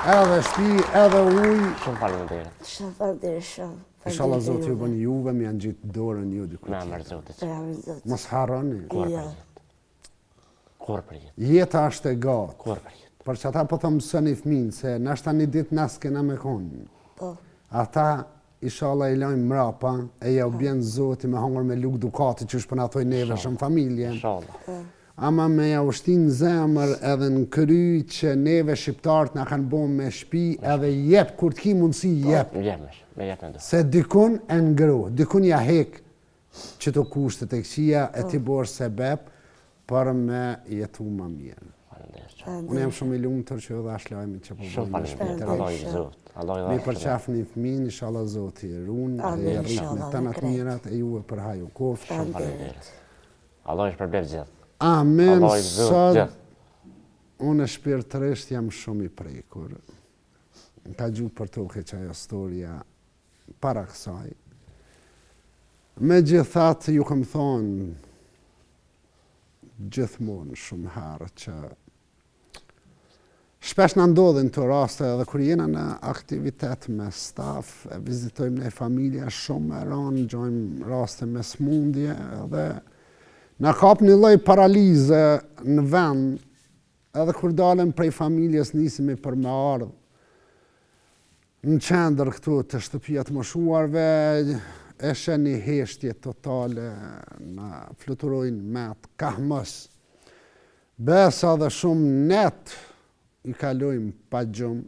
S1: edhe shpi, edhe uj.
S12: Shumë faleminderit.
S13: Shumë.
S1: Inshallah Zotit ju bëni juve, mi janë gjitë dorën ju diku.
S12: Me amër Zotit.
S1: Mos harroni.
S12: Kur për jetë.
S1: Jeta është e gatë.
S12: Kur për jetë.
S1: Për që ata po të mësën i fminë, se nashta një ditë nas kena me konë. Ata, inshallah i lojnë mrapa, e ja u bjenë Zoti me hongër me luk Dukati që është për në thoi neve shumë familje. ama me ja ushtin zemër edhe në kry që neve shqiptarët na kanë bo me shpi edhe jep, kur t'ki mundësi jep. Se dikun e ngru, dikun ja hek që të kushtet e këqia e ti borë sebep për me jetu ma mirë. Unë jam shumë i lumëtër që edhe ashtë lajmi që po bërë me shpitër. Me përqaf një fëmin, inshallah Zoti e runë, e rritë me të natë mirat, e ju e përhaju kofë.
S12: Allah është përblev gjithë.
S1: Amen, sot unë shpirtërisht jam shumë i prekur. Ka gjuhë për toke që ajo storia para kësaj. Me gjithat ju kam thonë gjithmonë shumë herë që shpesh në ndodhin të raste edhe kur jena në aktivitet me staf, vizitojmë në familja shumë e ranë, gjojmë raste me smundje edhe na kap një lloj paralize në vend, edhe kur dalem prej familjes nisim për me ardhë në qendër këtu të shtëpia të moshuarve, e sheni heshtje totale, na fluturojnë met, kahmës. Besa dhe shumë net i kalojmë pa gjumë,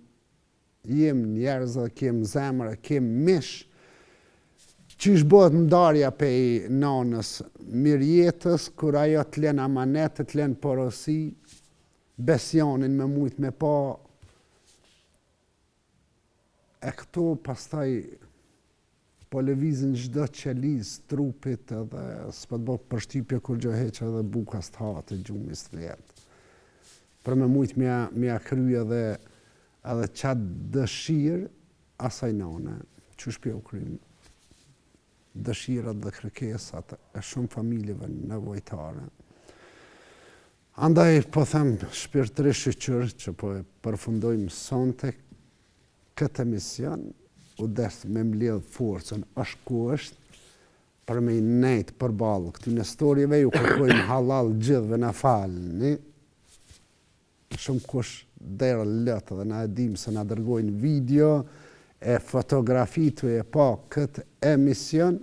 S1: jem njerëz dhe kem zemër, kem mish, që bëhet ndarja pej nanës mirjetës, kur ajo të len amanet, të len porosi, besjanin me mujt me pa. E këto pastaj po lëvizin çdo qeliz trupit edhe s'po të bëj përshtypje kur gjë heq edhe bukas të hatë, gjumis të letë. Për me mujt mja kry edhe qatë dëshirë asaj nane, që shpjo krymë. Dëshirat dhe kërkesat e shumë familjeve nevojtare. Andaj po them shpirtërisht shqyr që po e përfundojmë sonte këtë emision, u desht me mbledh forcën është ku është, për me i nejtë përballë këtyne storyve, ju kërkojmë halal gjithve na falni. Shumë kush derë lëtë dhe na edhim se na dërgojnë video, e fotografi të e pa këtë emision,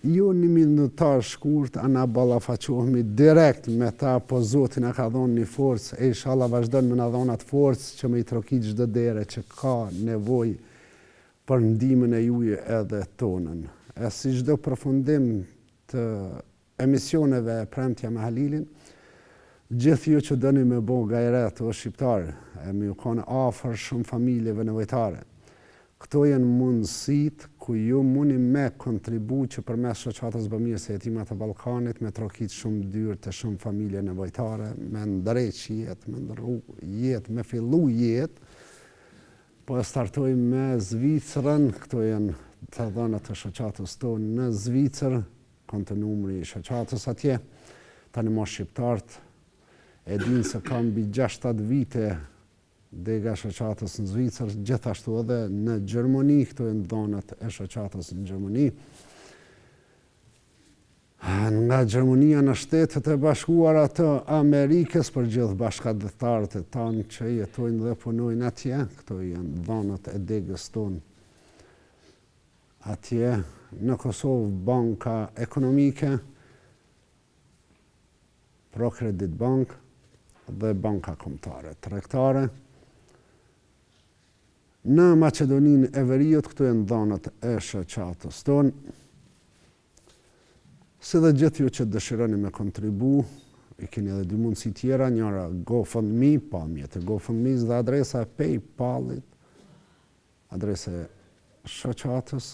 S1: ju një minutar shkurt, ana ballafaqohemi direkt me ta, po Zotin a ka dhonë një forcë, e inshallah vazhdojnë me na dhonë atë forcë që me i trokit çdo dere që ka nevoj për ndihmën e juaj edhe tonën. E si çdo përfundim të emisioneve Premtja me Halilin, gjithë ju që dëni me bo gajret o shqiptarë, e me ju kone afër shumë familjeve nevojtare. Këto janë mundësit ku ju muni me kontribu që përmes shoqatës Bëmirës së Jetimat të Ballkanit me trokit shumë dyrë të shumë familje nevojtare, me ndreq jetë, me ndrru jetë, me fillu jetë, po e startojmë me Zvicrën, këto janë të dhënat të shoqatës tonë në Zvicër, kanë të numri i shoqatës atje, tani mos shqiptarët e dinë se kam mbi 6-7 vite dega shoqatës në Zvicër, gjithashtu edhe në Gjermani, këto janë dhënat e shoqatës në Gjermani. Nga Gjermania në Shtetet e Bashkuara të Amerikës, për gjithë bashkëdhëtarët e tanë që jetojnë dhe punojnë atje, këto janë dhënat e degës tonë atje. Në Kosovë Banka Ekonomike, Prokredit Bank dhe Banka Kombëtare Tregtare. Në Maqedoninë e Veriut, këtu janë dhënat e shoqatës tonë. Si dhe gjithë ju që dëshironi me kontribu, i keni edhe dy mundësi tjera, njëra GoFundMe, pamje të GoFundMe dhe adresa e PayPal-it, adresa e shoqatës.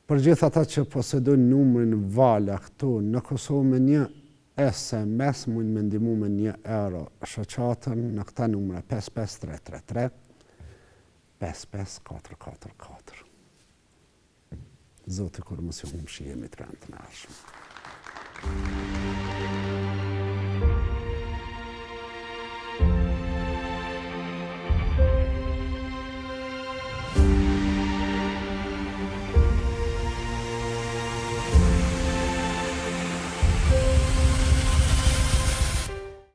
S1: Për gjithë ata që posedojnë numrin vala këtu në Kosovë me një SMS, mund me ndihmu me €1 shoqatën në këta numra 55333 55444. Zoti kur mos ju humshihemi të rëndë të nashëm.